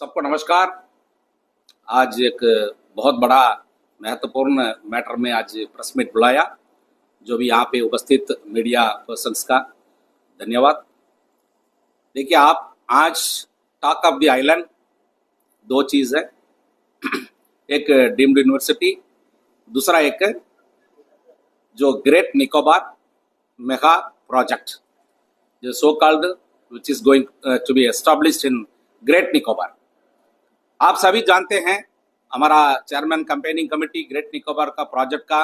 सबको नमस्कार। आज एक बहुत बड़ा महत्वपूर्ण मैटर में आज प्रेस मीट बुलाया। जो भी यहाँ पे उपस्थित मीडिया पर्सन्स का धन्यवाद। देखिए, आप आज टॉक ऑफ द आइलैंड दो चीज़ है, एक डीम्ड यूनिवर्सिटी, दूसरा एक जो ग्रेट निकोबार मेगा प्रोजेक्ट जो so called which is going to be established in Great Nicobar. आप सभी जानते हैं, हमारा chairman campaigning committee Great Nicobar का प्रोजेक्ट का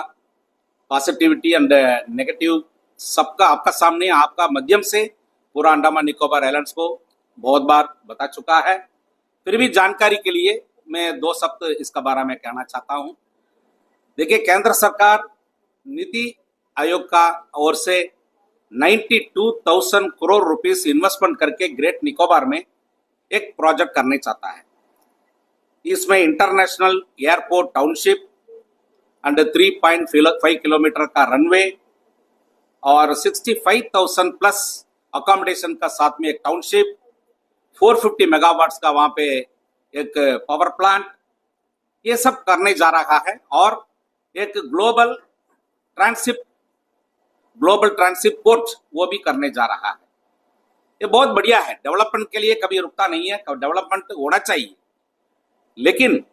पॉजिटिविटी एंड नेगेटिव सबका आपका सामने आपका माध्यम से पूरा अंडमान निकोबार आइलैंड्स को बहुत बार बता चुका है। फिर भी जानकारी के लिए मैं दो शब्द इसका बारे में कहना चाहता हूं। देखिए, केंद्र सरकार नीति आयोग का ओर से 92,000 करोड़ रुपीस इन्वेस्टमेंट करके ग्रेट निकोबार में एक प्रोजेक्ट करने चाहता है। इसमें international airport township and 3.5 kilometre का रनवे और 65,000 प्लस अकोमोडेशन का साथ में एक टाउनशिप, 450 मेगावाट्स का वहां पे एक पावर प्लांट, ये सब करने जा रहा है। और एक ग्लोबल ट्रांसिट पोर्ट वो भी करने जा रहा है। ये बहुत बढ़िया है। डेवलपमेंट के लिए कभी रुकता नहीं है, डेवलपमेंट होना चाहिए। लेकिन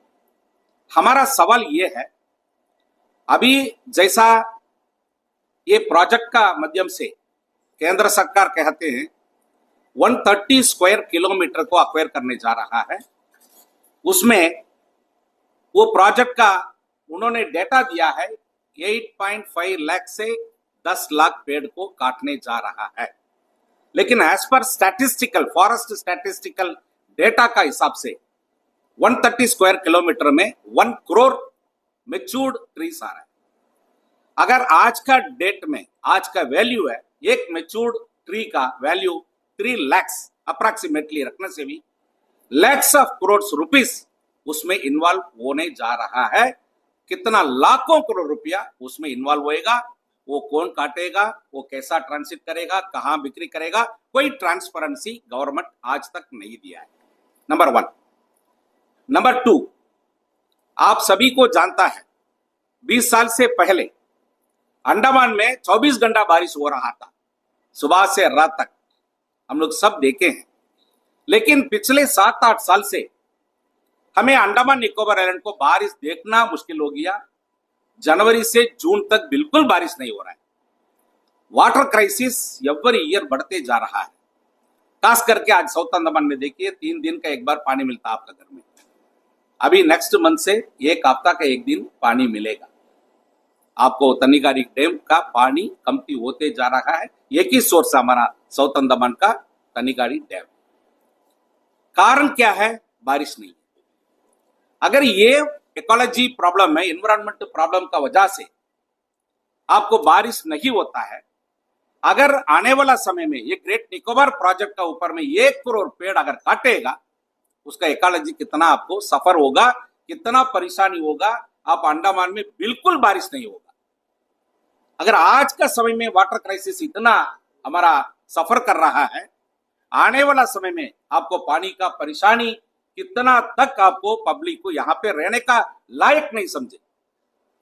हमारा सवाल ये है, अभी जैसा ये प्रोजेक्ट का माध्यम से केंद्र सरकार कहते हैं 130 स्क्वायर किलोमीटर को अक्वायर करने जा रहा है, उसमें वो प्रोजेक्ट का उन्होंने डेटा दिया है 8.5 लाख से 10 लाख पेड़ को काटने जा रहा है। लेकिन as per forest statistical data का हिसाब से 130 स्क्वायर किलोमीटर में 1 करोड़ मेच्योर्ड ट्रीज आ रहा है। अगर आज का डेट में आज का वैल्यू है, एक मेच्योर्ड ट्री का वैल्यू 3 लैक्स अप्रॉक्सीमेटली रखने से भी लैक्स ऑफ करोड़ रुपीस उसमें इन्वॉल्व होने जा रहा है। कितना लाखों करोड़ रुपया उसमें इन्वॉल्व होएगा, वो कौन काटेगा, वो कैसा ट्रांसिट करेगा, कहां बिक्री करेगा, कोई ट्रांसपेरेंसी गवर्नमेंट आज तक नहीं दिया है। नंबर 1। नंबर 2, आप सभी को जानता है 20 साल से पहले अंडमान में 24 घंटा बारिश हो रहा था, सुबह से रात तक, हम लोग सब देखे हैं। लेकिन पिछले 7-8 साल से हमें अंडमान निकोबार आइलैंड को बारिश देखना मुश्किल हो गया। जनवरी से जून तक बिल्कुल बारिश नहीं हो रहा है। वाटर क्राइसिस एवरी ईयर बढ़ते जा रहा है। खास करके आज साउथ अंडमान में देखिए 3 दिन का एक बार पानी मिलता है आपका घर में। अभी नेक्स्ट मंथ से 1 हफ्ता का 1 दिन पानी मिलेगा आपको। तनिगारी डैम का पानी कमती होते जा रहा है। एक ही सोर्स हमारा साउथ अंडमान का तनिगारी डैम। कारण क्या है? बारिश नहीं। अगर ये इकोलॉजी प्रॉब्लम है, एनवायरमेंट प्रॉब्लम का वजह से आपको बारिश नहीं होता है, अगर आने वाला समय में ये ग्रेट निकोबार प्रोजेक्ट का ऊपर में 1 करोड़ पेड़ अगर काटेगा, उसका इकोलॉजी कितना आपको सफर होगा, कितना परेशानी होगा। आप अंडमान में बिल्कुल बारिश नहीं होगा। अगर आज का समय में वाटर क्राइसिस इतना हमारा सफर कर रहा है, आने वाला समय में आपको पानी का परेशानी कितना तक आपको पब्लिक को यहाँ पे रहने का लायक नहीं समझे।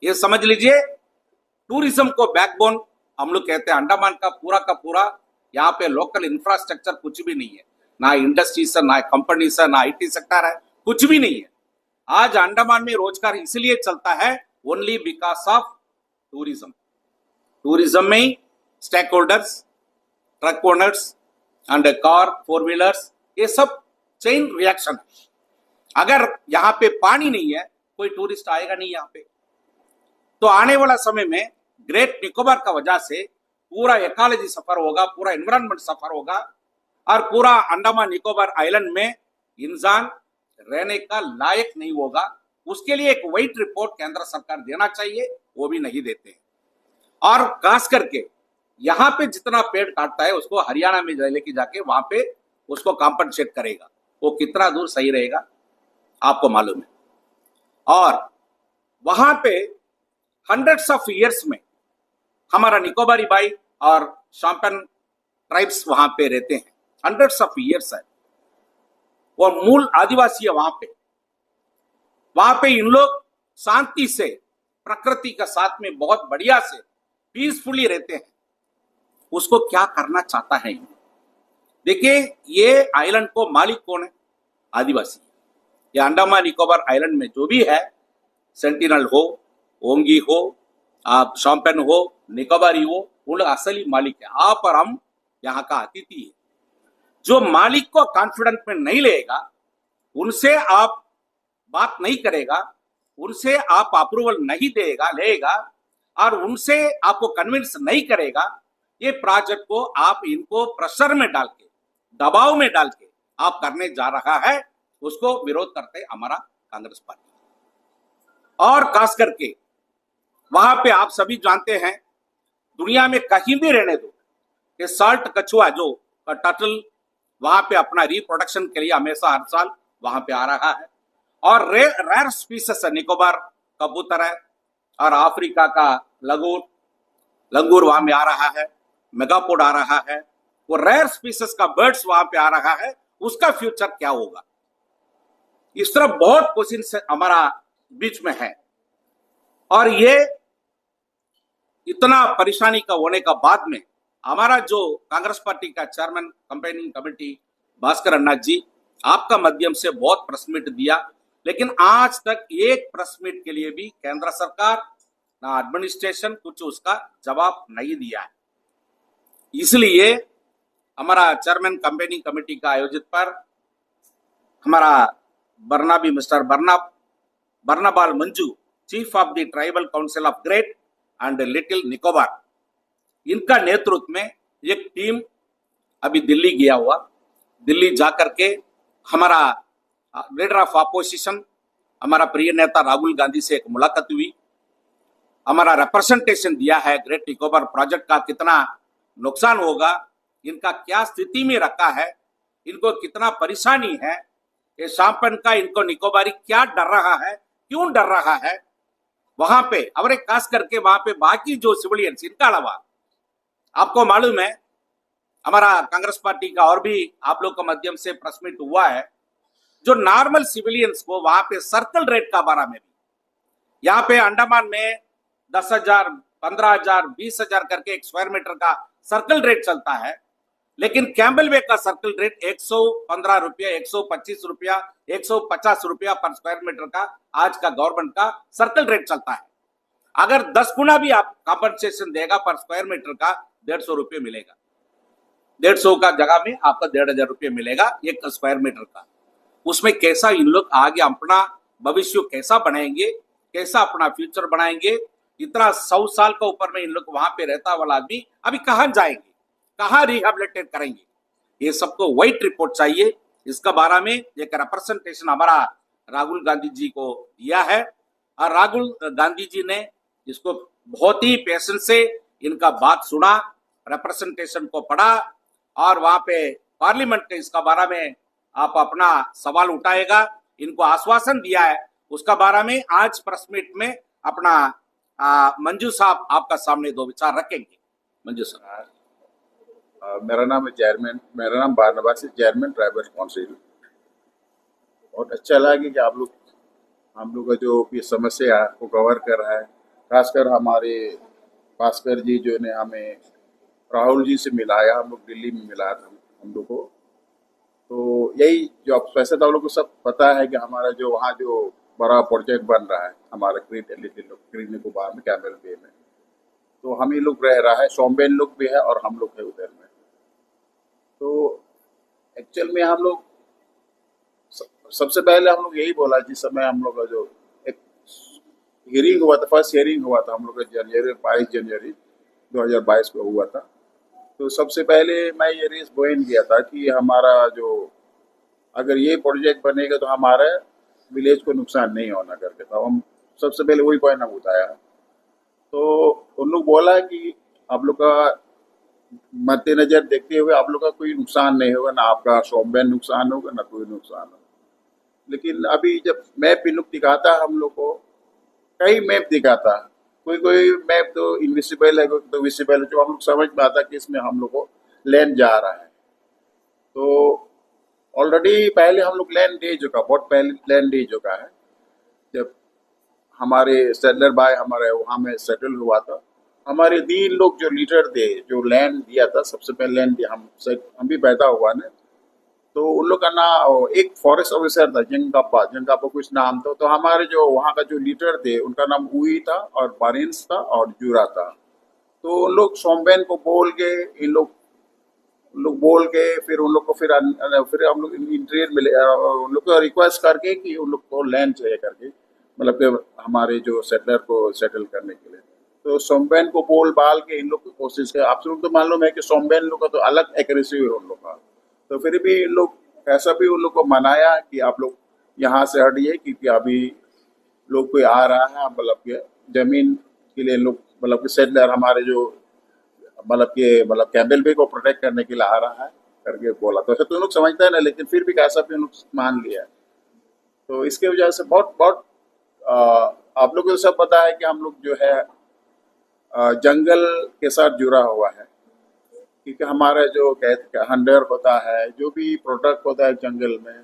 ये समझ लीजिए, टूरिज्म को बैकबोन हम लोग कहते हैं। अंडमान का पूरा यहाँ पे लोकल इंफ्रास्ट्रक्चर कुछ भी नहीं है, ना इंडस्ट्रीज है, ना कंपनीज है, ना आईटी सेक्टर है, कुछ भी नहीं है। आज अंडमान में रोजगार इसलिए चलता है only because of tourism. Tourism में stakeholders, truck owners and car 4 wheelers, ये सब चेन रिएक्शन है। अगर यहाँ पे पानी नहीं है, कोई टूरिस्ट आएगा नहीं यहाँ पे। तो आने वाला समय में ग्रेट निकोबार का वजह से पूरा इकोलॉजी सफर होगा, पूरा एनवायरमेंट सफर होगा और पूरा अंडमान निकोबार आइलैंड में इंसान रहने का लायक नहीं होगा। उसके लिए एक व्हाइट रिपोर्ट केंद्र सरकार देना चाहिए, वो भी नहीं देते हैं। और खास करके यहाँ पे जितना पेड़ काटता है उसको हरियाणा में लेके जाके वहां पे उसको कॉम्पनसेट करेगा। वो कितना दूर सही रहेगा आपको मालूम है। और वहां पे हंड्रेड्स ऑफ ईयर्स में हमारा निकोबारी बाई और शॉम्पेन ट्राइब्स वहां पे रहते हैं। हंड्रेड्स ऑफ ईयर्स है। और मूल आदिवासी है वहां पे इन लोग शांति से प्रकृति के साथ में बहुत बढ़िया से पीसफुली रहते हैं। उसको क्या करना चाहता है? देखिए, ये आइलैंड को मालिक कौन है? आदिवासी। ये अंडमान निकोबार आइलैंड में जो भी है, सेंटिनल हो, ओंगी हो, आप शॉम्पेन हो, निकोबारी हो, उन लोग असली मालिक है। आप और हम यहाँ का अतिथि है। जो मालिक को कॉन्फिडेंस में नहीं लेगा, उनसे आप बात नहीं करेगा, उनसे आप अप्रूवल नहीं लेगा और उनसे आपको कन्विंस नहीं करेगा, ये प्रोजेक्ट को आप इनको प्रेशर में डाल के, दबाव में डाल के आप करने जा रहा है, उसको विरोध करते हमारा कांग्रेस पार्टी। और खास करके वहां पे आप सभी जानते हैं, दुनिया में कहीं भी रहने दो, ये साल्ट कछुआ जो टर्टल वहां पे अपना रिप्रोडक्शन के लिए हमेशा हर साल वहां पे आ रहा है। और रेयर स्पीसीज है, निकोबार कबूतर है, और अफ्रीका का लंगूर वहां में आ रहा है, मेगापोड आ रहा है, वो रेयर स्पीसीज का बर्ड्स वहां पे आ रहा है। उसका फ्यूचर क्या होगा? इस तरह बहुत क्वेश्चन हमारा बीच में है। और ये इतना परेशानी का होने का बाद में हमारा जो कांग्रेस पार्टी का चेयरमैन कंपेनिंग कमेटी भास्कर अन्ना जी, आपका माध्यम से बहुत प्रेस मीट दिया, लेकिन आज तक एक प्रेस मीट के लिए भी केंद्र सरकार ना एडमिनिस्ट्रेशन कुछ उसका जवाब नहीं दिया है। इसलिए हमारा चेयरमैन कंपेनिंग कमेटी का आयोजित पर हमारा Barnabas mister Barnabas Manju, chief of the tribal council of Great and Little Nicobar, इनका नेतृत्व में एक टीम अभी दिल्ली गया हुआ। दिल्ली जाकर के हमारा लीडर ऑफ अपोजिशन, हमारा प्रिय नेता राहुल गांधी से एक मुलाकात हुई। हमारा रिप्रेजेंटेशन दिया है ग्रेट निकोबार प्रोजेक्ट का कितना नुकसान होगा, इनका क्या स्थिति में रखा है, इनको कितना परेशानी है, ये शामपन का इनको निकोबारी क्या डर रहा है, क्यों डर रहा है वहां पे, और खास करके वहां पे बाकी जो सिविलियंस, इनका अलावा आपको मालूम है हमारा कांग्रेस पार्टी का और भी आप लोग के माध्यम से प्रेस मीट हुआ है, जो नॉर्मल सिविलियंस को वहां पे सर्कल रेट का बारे में भी, यहाँ पे अंडमान में 10,000, 15,000, 20,000 करके एक स्क्वायर मीटर का सर्कल रेट चलता है, लेकिन कैम्बल वे का सर्कल रेट 115 रुपया, 125 रुपया, 150 रुपया पर स्क्वायर मीटर का आज का गवर्नमेंट का सर्कल रेट चलता है। अगर 10 गुना भी आप कॉम्पनसेशन देगा पर स्क्वायर मीटर का 150 रुपये मिलेगा, 150 का जगह में आपका 1,500 रुपये मिलेगा एक स्क्वायर मीटर का। उसमें कैसा इन लोग आगे अपना भविष्य कैसा बनाएंगे, कैसा अपना फ्यूचर बनाएंगे? इतना 100 साल का ऊपर में इन लोग वहां पे रहता वाला आदमी अभी कहां जाएंगे, कहां रिहेबिलिटेट करेंगे? ये सबको व्हाइट रिपोर्ट चाहिए। इसका बारे में एक रिप्रेजेंटेशन हमारा राहुल गांधी जी को दिया है, और राहुल गांधी जी ने इसको बहुत ही पेशेंस से इनका बात सुना, रिप्रेजेंटेशन को पढ़ा, और वहां पे पार्लियामेंट के इसका बारे में आप अपना सवाल उठाएगा, इनको आश्वासन दिया है। उसका बारे में आज प्रेस मीट में अपना मंजू साहब आपका सामने दो विचार रखेंगे। मंजू साहब। मेरा नाम बारनबास है, चेयरमैन ट्राइबल काउंसिल। बहुत अच्छा लगा कि हम लोग का जो ये समस्या को कवर कर रहा है, खासकर हमारे भास्कर जी जो ने हमें राहुल जी से मिलाया, हम लोग दिल्ली में मिला था हम लोग को। तो यही जो आप वैसे तो आप लोग को सब पता है कि हमारा जो वहाँ जो बड़ा प्रोजेक्ट बन रहा है हमारा ग्रेट निकोबार में, कैमल बे में, तो हम ही लोग रह रहा है, शॉम्बेन लोग भी है और हम लोग है उधर में। तो एक्चुअल में हम लोग सबसे पहले हम लोग यही बोला, जिस समय हम लोग का जो एक हियरिंग हुआ था, फर्स्ट हियरिंग हुआ था हम लोग का 22 जनवरी 2022 को हुआ था। तो सबसे पहले मैं ये रेस बोइन किया था कि हमारा जो अगर ये प्रोजेक्ट बनेगा तो हमारे विलेज को नुकसान नहीं होना करके था। हम सबसे पहले वही पॉइंट हम उठाया। तो उन लोग बोला कि आप लोग का मद्देनजर देखते हुए आप लोग का कोई नुकसान नहीं होगा, ना आपका शॉम्बेन नुकसान होगा, ना कोई नुकसान होगा। लेकिन अभी जब मैप इन लोग दिखाता हम लोग को, कई मैप दिखाता, कोई मैप तो इनविजिबल है, कोई तो विजिबल है, जो हम लोग समझ में आता कि इसमें हम लोग को लैंड जा रहा है। तो ऑलरेडी पहले हम लोग लैंड दे चुका, बहुत पहले लैंड दे चुका है। जब हमारे सेटलर बाय हमारे वहाँ में सेटल हुआ था, हमारे 3 लोग जो लीडर थे, जो लैंड दिया था, सबसे पहले लैंड दिया हम भी पैदा हुआ ना, तो उन लोग का नाम, एक फॉरेस्ट ऑफिसर था जंगापा जंगापा कुछ नाम था, तो हमारे जो वहाँ का जो लीडर थे उनका नाम उई था और बारिंस था और जूरा था। तो उन लोग सोमबेन को बोल के, उन लोग बोल के फिर उन लोग को फिर हम लोग इंटरव्यू मिले, उन लोग को रिक्वेस्ट करके कि उन लोग को लैंड चाहिए करके, मतलब कि हमारे जो सेटलर को सेटल करने के लिए। तो सोमबेन को बोल बाल के इन लोग की कोशिश है। आप लोग तो मालूम है कि सोमबेन लोग का तो अलग एग्रेसिव है उन लोग का, तो फिर भी इन लोग कैसा भी उन लोग को मनाया कि आप लोग यहाँ से हटिए, क्योंकि अभी लोग कोई आ रहा है, मतलब कि जमीन के लिए लोग, मतलब कि सेटलर हमारे जो, मतलब कैम्पबेल बे को प्रोटेक्ट करने के लिए आ रहा है करके बोला। तो ऐसा तो लोग समझता है ना, लेकिन फिर भी कैसा भी उन लोग मान लिया। तो इसके वजह से बहुत बहुत अ, आप लोग को तो सब पता है कि हम लोग जो है जंगल के साथ जुड़ा हुआ है, क्योंकि हमारा जो हंडर होता है, जो भी प्रोडक्ट होता है जंगल में,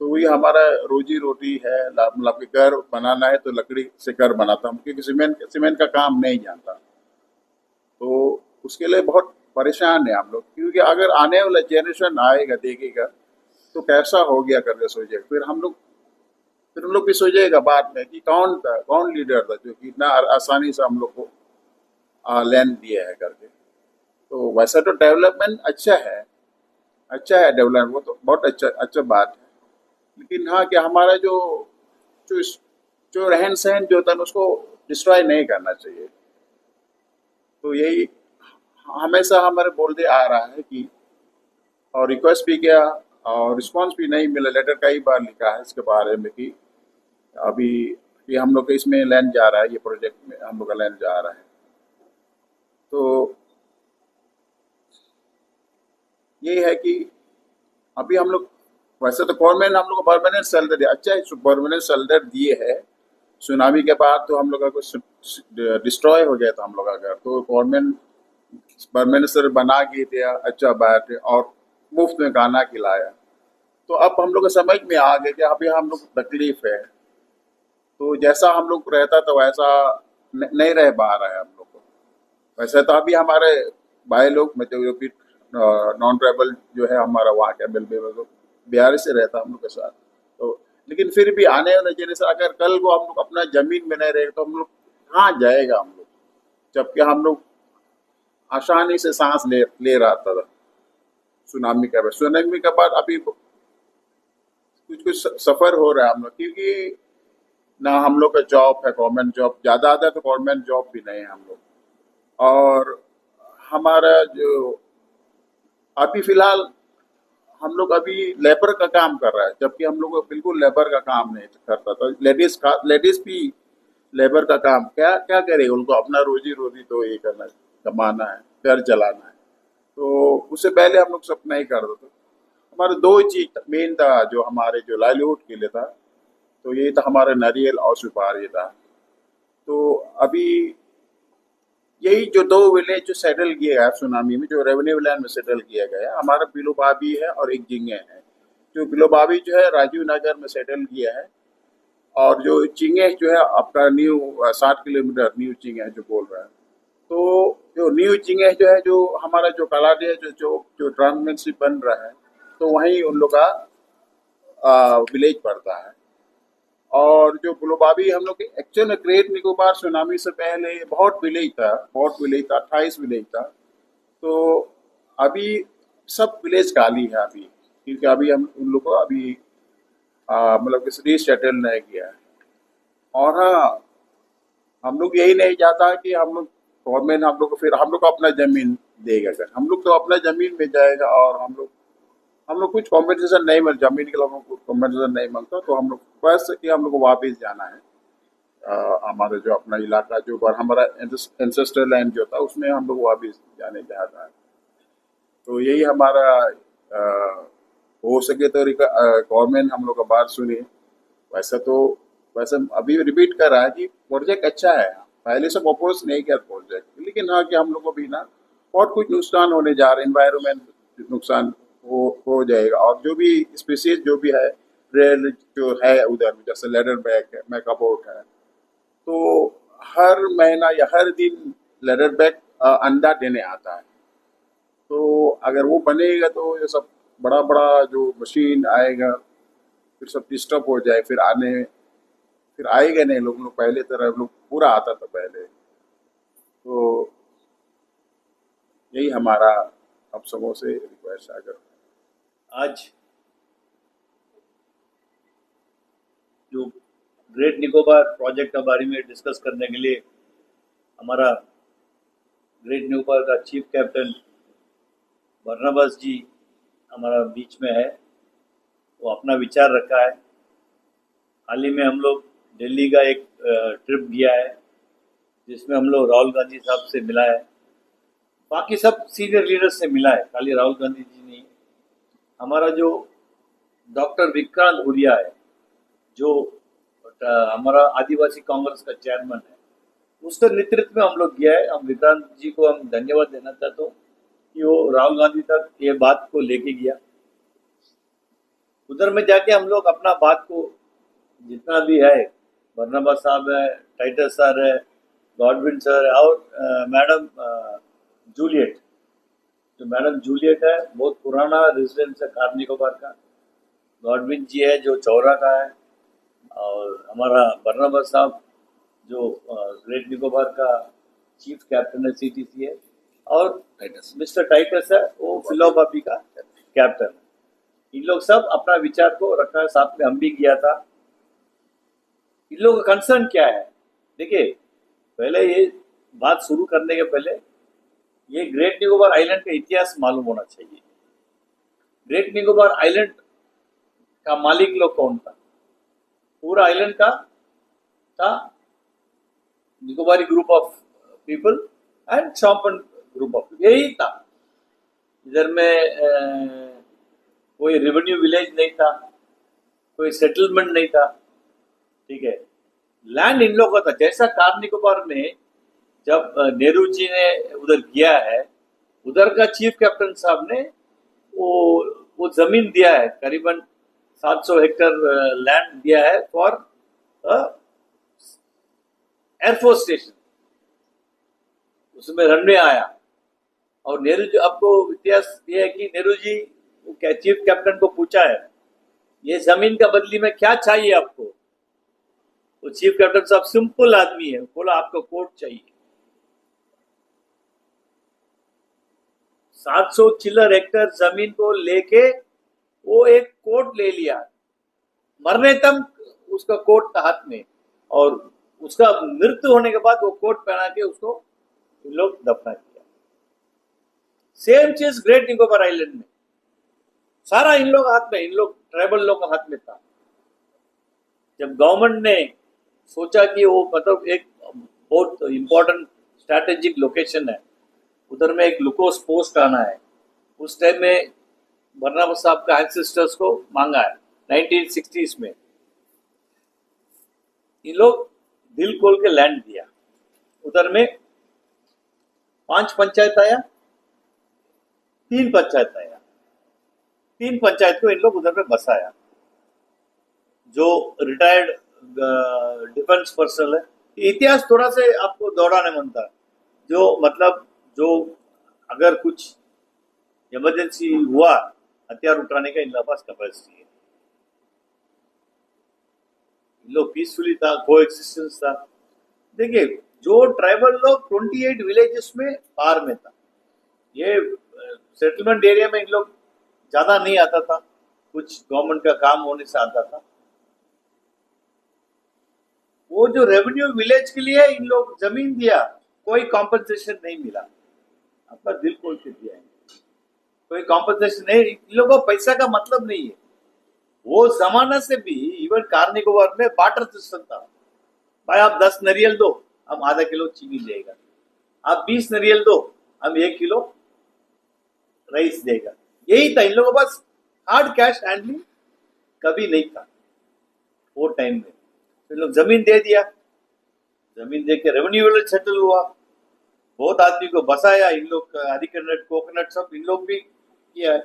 तो वही हमारा रोजी रोटी है। मतलब कि घर बनाना है तो लकड़ी से घर बनाता हूँ, क्योंकि सीमेंट का काम नहीं जानता, तो उसके लिए बहुत परेशान है हम लोग। क्योंकि अगर आने वाला जनरेशन आएगा देखेगा तो कैसा हो गया करके सोचेगा, फिर हम लोग भी सोचेगा बाद में कि कौन था, कौन लीडर था जो कि इतना आसानी से हम लोग को लैंड दिया है करके। तो वैसा तो डेवलपमेंट अच्छा है डेवलपमेंट, वो तो बहुत अच्छा अच्छा बात है। लेकिन हाँ, कि हमारा जो जो जो रहन सहन जो होता है ना, उसको डिस्ट्रॉय नहीं करना चाहिए। तो यही हमेशा हमारे बोलते आ रहा है कि, और रिक्वेस्ट भी किया और रिस्पांस भी नहीं मिला। लेटर कई बार लिखा है इसके बारे में कि अभी कि हम लोग का इसमें लैंड जा रहा है, ये प्रोजेक्ट में हम लोग का लैंड जा रहा है। तो ये है कि अभी हम लोग, वैसे तो गवर्नमेंट हम लोग को परमानेंट सेल्टर अच्छा है, परमानेंट सेल्टर दिए है। सुनामी के बाद तो हम लोग का कुछ डिस्ट्रॉय हो गया था हम लोग का घर, तो गवर्नमेंट परमानेंट सेल्टर बना के दिया, अच्छा बात है, और मुफ्त में खाना खिलाया। तो अब हम लोग को समझ में आ गया कि अभी हम लोग को तकलीफ है, तो जैसा हम लोग रहता तो वैसा नहीं रह पा रहा है हम लोग को। वैसे तो अभी हमारे भाई लोग, मतलब जो भी नॉन ट्राइबल जो है हमारा, वहाँ के मिल में बिहार से रहता हम लोग के साथ। तो लेकिन फिर भी आने वाले जनरेशन, अगर कल को हम लोग अपना जमीन में नहीं रहे तो हम लोग कहाँ जाएगा हम लोग, जबकि हम लोग आसानी से सांस ले रहा था सुनामी के बाद अभी कुछ कुछ सफर हो रहा है हम लोग, क्योंकि ना हम लोग का जॉब है गवर्नमेंट जॉब, ज़्यादा आता है तो गवर्नमेंट जॉब भी नहीं है हम लोग। और हमारा जो अभी फिलहाल हम लोग अभी लेबर का काम कर रहा है, जबकि हम लोग बिल्कुल लेबर का काम नहीं करता था। लेडीज भी लेबर का काम क्या क्या करेगा, उनको अपना रोजी रोटी तो ये करना है, कमाना है, घर चलाना है। तो उससे पहले हम लोग सब नहीं करते थे। हमारे 2 चीज मेन था जो हमारे जो लाइवलीहुड के लिए था, तो ये था हमारा नारियल और सुपारी था। तो अभी यही जो 2 विलेज जो सेटल किए गए सुनामी में, जो रेवेन्यू लैंड में सेटल किया गया, हमारा पिलोबाबी है और एक जिंगे है। जो पिलोबाबी जो है राजीव नगर में सेटल किया है, और जो चिंगे जो है आपका न्यू 60 किलोमीटर न्यू चिंगे जो बोल रहा है। तो जो न्यू चिंगे जो है, जो हमारा जो कलाडिया जो जो ट्रांसमिशिप बन रहा है, तो वहीं उन लोग का विलेज पड़ता है। और जो गुलोबाबी हम लोग के एक्चुअल में ग्रेट निकोबार सुनामी से पहले बहुत विलेज था, 28 विलेज था। तो अभी सब विलेज खाली है अभी, क्योंकि अभी हम उन लोग को अभी मतलब किसी रीसेटल नहीं किया है। और हाँ, हम लोग यही नहीं चाहता कि हम लोग गवर्नमेंट हम लोग को फिर हम लोग को अपना जमीन देगा। अगर हम लोग तो अपना जमीन में जाएगा और हम लोग कुछ कॉम्पेटिशन नहीं मिल, जमीन के लोगों को कॉम्पेटिशन नहीं मिलता, तो हम लोग बस कि हम लोग को वापस जाना है। हमारे जो अपना इलाका जो पर हमारा एंसेस्टर लैंड जो था, उसमें हम लोग वापस जाने चाहता है। तो यही हमारा हो सके तो गवर्नमेंट हम लोग का बात सुने। वैसे तो वैसे अभी रिपीट कर रहा है कि प्रोजेक्ट अच्छा है, पहले से अपोज नहीं किया प्रोजेक्ट, लेकिन हाँ कि हम लोग को भी ना बहुत कुछ नुकसान होने जा रहा है, इन्वायरमेंट नुकसान हो जाएगा। और जो भी स्पीसीज जो भी है, रेल जो है उधर, जैसे लेडर बैक है, मैकाबोट है, तो हर महीना या हर दिन लेडर बैक अंडा देने आता है। तो अगर वो बनेगा तो ये सब बड़ा बड़ा जो मशीन आएगा फिर सब डिस्टर्ब हो जाए, फिर आएगा नहीं, लोग पहले तरह लोग पूरा आता था पहले। तो यही हमारा आप सबों से रिक्वेस्ट है। अगर आज जो ग्रेट निकोबार प्रोजेक्ट के बारे में डिस्कस करने के लिए हमारा ग्रेट निकोबार का चीफ कैप्टन बर्नाबास जी हमारा बीच में है, वो अपना विचार रखा है। हाल ही में हम लोग दिल्ली का एक ट्रिप किया है जिसमें हम लोग राहुल गांधी साहब से मिला है, बाकी सब सीनियर लीडर्स से मिला है, खाली राहुल गांधी जी नहीं। हमारा जो डॉक्टर विक्रांत भूरिया है, जो हमारा आदिवासी कांग्रेस का चेयरमैन है, उसके नेतृत्व में हम लोग गया है। हम विक्रांत जी को हम धन्यवाद देना चाहते हूँ कि वो राहुल गांधी तक ये बात को लेके गया। उधर में जाके हम लोग अपना बात को जितना भी है, बर्नाबास साहब है, टाइटस सर है, गॉडविन सर है, और मैडम जूलियट, जो मैडम जूलियट है बहुत पुराना रेजिडेंस है कार निकोबार का, गॉडविन जी है जो चौरा का है, और हमारा बर्नाबास साहब जो ग्रेट निकोबार का चीफ कैप्टन है सीटीसी है, और मिस्टर टाइटस है वो फिलोबापी का कैप्टन है। इन लोग सब अपना विचार को रखा है, साथ में हम भी किया था। इन लोगों का कंसर्न क्या है, देखिए पहले ये बात शुरू करने के पहले ये ग्रेट निकोबार आइलैंड का इतिहास मालूम होना चाहिए। ग्रेट निकोबार आइलैंड का मालिक लोग कौन था? पूरा आइलैंड का था Nicobari group of people and Shompen group of, यही था। इधर में कोई रेवेन्यू विलेज नहीं था, कोई सेटलमेंट नहीं था, ठीक है। लैंड इन लोगों का था। जैसा कार निकोबार में जब नेहरू जी ने उधर किया है, उधर का चीफ कैप्टन साहब ने वो जमीन दिया है, करीबन 700 हेक्टर लैंड दिया है फॉर एयरफोर्स स्टेशन, उसमें रनवे आया। और नेहरू जी, आपको इतिहास ये है कि नेहरू जी चीफ कैप्टन को पूछा है ये जमीन का बदली में क्या चाहिए आपको। वो चीफ कैप्टन साहब सिंपल आदमी है, बोला आपको कोर्ट चाहिए। 700 चिल्लर हेक्टर जमीन को लेके वो एक कोर्ट ले लिया, मरने तक उसका कोर्ट था हाथ में, और उसका मृत्यु होने के बाद वो कोर्ट पहना के उसको इन लोग दफना किया। सेम चीज ग्रेट निकोबार आइलैंड में, सारा इन लोग हाथ में, इन लोग ट्राइबल लोग हाथ में था। जब गवर्नमेंट ने सोचा कि वो मतलब एक बहुत इंपॉर्टेंट स्ट्रैटेजिक लोकेशन है, उधर में एक ग्लूकोज पोस्ट आना है, उस टाइम में बर्नाबास साहब का एंसेस्टर्स को मांगा है 1960s में। इन लोग दिल खोल के लैंड दिया। उधर में 5 पंचायत आया, 3 पंचायत आया, 3 पंचायत को इन लोग उधर में बसाया। जो रिटायर्ड डिफेंस पर्सनल है, इतिहास थोड़ा से आपको दौड़ाने मनता है, जो मतलब जो अगर कुछ इमरजेंसी हुआ हथियार उठाने का इनके पास कैपेसिटी है। इन लोग पीसफुली था, को एक्सिस्टेंस था। देखिए जो ट्राइबल लोग 28 विलेजेस में पार में था, ये सेटलमेंट एरिया में इन लोग ज्यादा नहीं आता था, कुछ गवर्नमेंट का काम होने से आता था। वो जो रेवेन्यू विलेज के लिए इन लोग जमीन दिया, कोई कॉम्पनसेशन नहीं मिला। आपका दिल खोल के दिया है, कोई कॉम्पनसेशन नहीं। इन लोगों को पैसा का मतलब नहीं है। वो जमाना से भी इवन कार निकोबार में बार्टर सिस्टम था। भाई आप 10 नारियल दो, हम आधा किलो चीनी देगा, आप 20 नारियल दो, हम 1 किलो राइस देगा। यही था इन लोगों के पास। हार्ड कैश हैंडलिंग कभी नहीं था वो टाइम में। इन लोग जमीन दे दिया, जमीन दे के रेवेन्यू विलेज सेटल हुआ, बहुत आदमी को बसाया। इन लोग हरिकनट कोकोनट सब इन लोग भी किया है।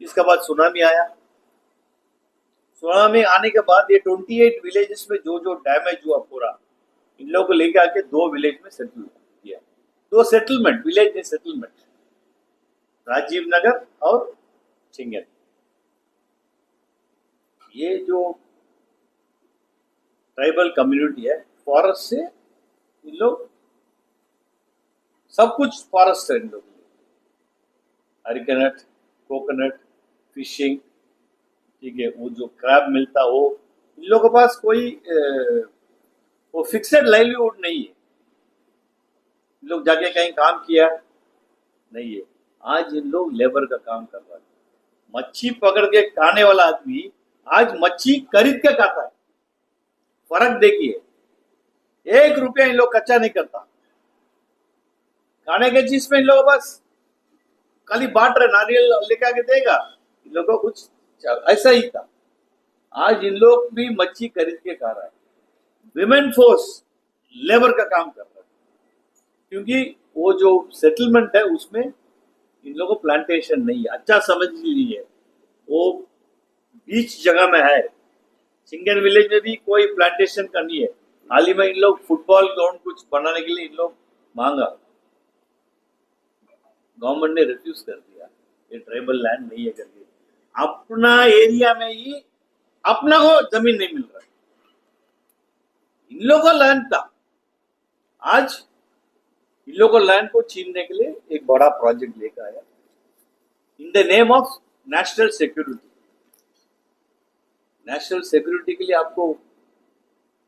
इसके बाद सुनामी आया। सुनामी आने के बाद ये 28 विलेजेस में जो जो डैमेज हुआ पूरा, इन लोगों को लेके आके 2 विलेज में सेटल किया। 2 सेटलमेंट, विलेज में सेटलमेंट, राजीव नगर और चिंगन। ये जो ट्राइबल कम्युनिटी है, फॉरेस्ट से इन लोग सब कुछ फॉरेस्ट है इन लोग, अरिकनट, कोकोनट, फिशिंग, ठीक है, वो जो क्रैब मिलता हो, इन लोगों के पास कोई वो फिक्सेड लाइवलीहुड नहीं है। इन लोग जाके कहीं काम किया नहीं है। आज इन लोग लेबर का काम कर रहा है। मच्छी पकड़ के खाने वाला आदमी आज मच्छी खरीद के खाता है। फर्क देखिए, 1 रुपया इन लोग कच्चा नहीं करता। खाने के चीज में इन लोगों के पास खाली बांट रहे, नारियल लेके आके देगा, इन लोगों को कुछ ऐसा ही था। आज इन लोग भी मच्छी खरीद के खा रहा है। विमेन फोर्स लेबर का काम कर रहा है, क्योंकि वो जो सेटलमेंट है उसमें इन लोगों को प्लांटेशन नहीं है। अच्छा समझ लीजिए, वो बीच जगह में है। सिंगन विलेज में भी कोई प्लांटेशन का नहीं है। हाल ही में इन लोग फुटबॉल ग्राउंड कुछ बनाने के लिए इन लोग मांगा, गवर्नमेंट ने रिफ्यूज कर दिया, ये ट्राइबल लैंड नहीं है करके। अपना एरिया में ही अपना को जमीन नहीं मिल रहा, इन लोगों को लैंड था। आज इन लोगों को लैंड को छीनने के लिए एक बड़ा प्रोजेक्ट लेकर आया in the name of national security. National security के लिए आपको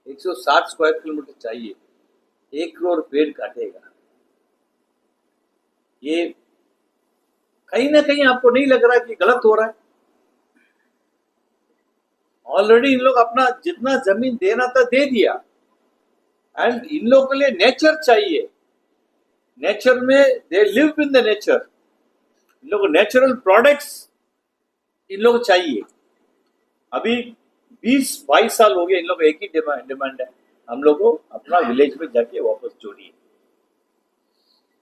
160 स्क्वायर किलोमीटर चाहिए, 1 करोड़ पेड़ काटेगा। ये कहीं ना कहीं आपको नहीं लग रहा कि गलत हो रहा है? ऑलरेडी इन लोग अपना जितना जमीन देना था दे दिया, एंड इन लोगों के लिए नेचर चाहिए। नेचर में they live in the nature, इन लोग नेचुरल प्रोडक्ट्स इन लोग चाहिए। अभी 20-22 साल हो गए इन लोग एक ही डिमांड है, हम लोग को अपना विलेज में जाके वापस जोड़िए।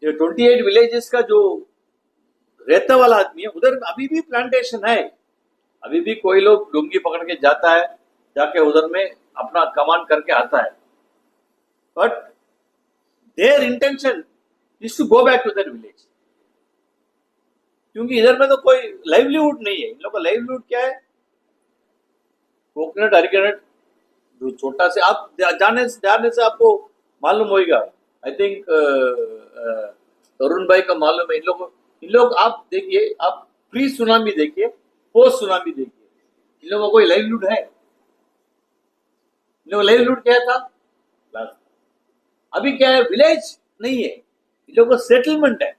जो 28 विलेजेस का जो रहता वाला आदमी है, उधर अभी भी प्लांटेशन है। अभी भी कोई लोग डोंगी पकड़ के जाता है, जाके उधर में अपना कमान करके आता है, but their intention is to go back to their village, क्योंकि इधर में तो कोई लाइवलीहुड नहीं है। इन लोग का लाइवलीहुड क्या है? कोकोनट, अरिकनट, जो छोटा से आप जाने से आपको मालूम होगा। आई थिंक तरुण भाई का मालूम है। इन लोग आप देखिए, आप प्री सुनामी देखिए, पोस्ट सुनामी देखिए, इन लोगों को कोई लाइवलीहुड है? इन लोगों का लाइवलीहुड क्या था? अभी क्या है? विलेज नहीं है, इन लोगों को सेटलमेंट है,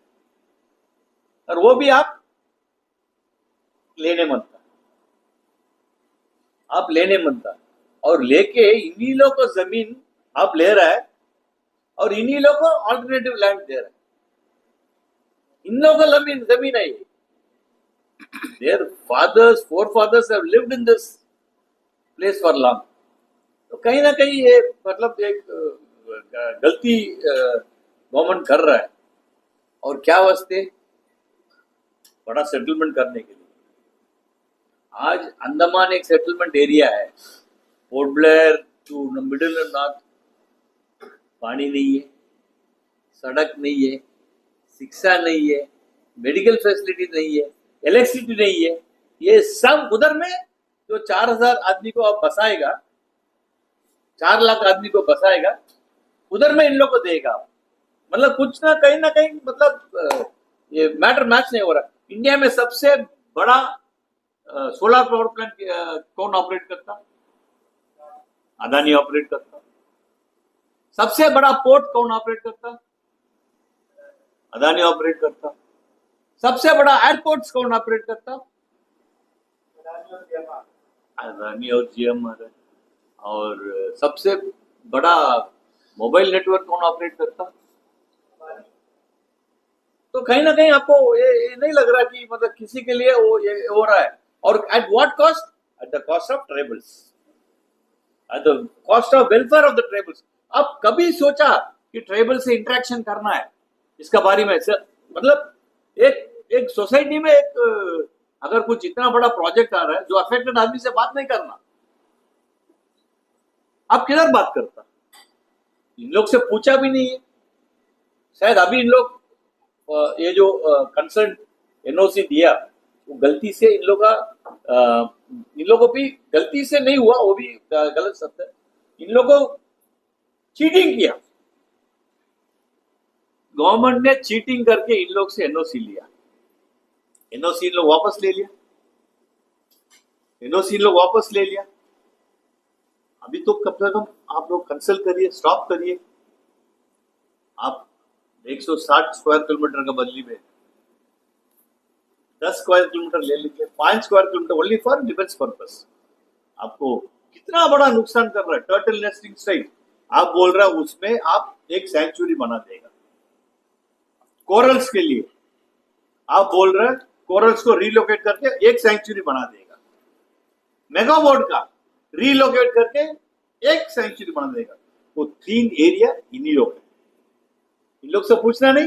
और वो भी आप लेने मनता, आप लेने मनता, और लेके इन्हीं लोग को जमीन आप ले रहा है, और इन्हीं लोग को ऑल्टरनेटिव लैंड दे रहा है। इन लोगों को जमीन है। Their fathers, forefathers have lived in this place for long. तो कहीं ना कहीं ये मतलब एक गलती गवर्नमेंट कर रहा है, और क्या वास्ते? बड़ा सेटलमेंट करने के लिए। आज अंडमान एक सेटलमेंट एरिया है, Port Blair to middle and north, पानी नहीं है, सड़क नहीं है, शिक्षा नहीं है, मेडिकल फैसिलिटी नहीं है, इलेक्ट्रिसिटी नहीं है। ये सब उधर में जो 4000 आदमी को आप बसाएगा, 4 लाख आदमी को बसाएगा, उधर में इन लोग को देगा। मतलब कुछ ना कहीं मतलब ये मैटर मैच नहीं हो रहा। इंडिया में सबसे बड़ा सोलर पावर प्लांट कौन ऑपरेट करता? अदानी ऑपरेट करता। सबसे बड़ा पोर्ट कौन ऑपरेट करता? अदानी ऑपरेट करता। सबसे बड़ा एयरपोर्ट कौन ऑपरेट करता? अदानी और GMR। और सबसे बड़ा मोबाइल नेटवर्क कौन ऑपरेट करता? तो कहीं ना कहीं आपको ये नहीं लग रहा कि मतलब किसी के लिए वो ये हो रहा है? और eight what cost? At the cost of tribals, at the cost of welfare of the tribals. अब कभी सोचा कि ट्राइबल से इंटरेक्शन करना है इसका बारे में? मतलब एक सोसाइटी में एक अगर कुछ इतना बड़ा प्रोजेक्ट आ रहा है, जो अफेक्टेड आदमी से बात नहीं करना, आप किधर बात करता? इन लोग से पूछा भी नहीं है। शायद अभी इन लोग ये जो कंसर्न एनओसी दिया, वो गलती से इन लोग का, इन लोगों को भी गलती से नहीं हुआ, वो भी गलत शब्द है, इन लोगों को चीटिंग किया। गवर्नमेंट ने चीटिंग करके इन लोग से एनओसी लिया, एनओसी इन लोग वापस ले लिया, एनओसी इन लोग वापस ले लिया। अभी तो कब तक हम आप लोग कंसल्ट करिए, स्टॉप करिए। आप 160 स्क्वायर किलोमीटर का बदली में 10 स्क्वायर किलोमीटर ले लीजिए, 5 square kilometre only for defence purpose. आपको कितना बड़ा नुकसान कर रहा है। टर्टल नेस्टिंग साइट आप बोल रहे हो, उसमें आप एक सैंक्चुरी बना देगा। कोरल्स के लिए आप बोल रहे हैं, कोरल्स को रीलोकेट करके एक सैंक्चुरी बना देगा। मेगाबोर्ड का रीलोकेट करके एक सैंक्चुरी बना देगा। वो 3 एरिया इन्हीं लोग है। इन लोग से पूछना नहीं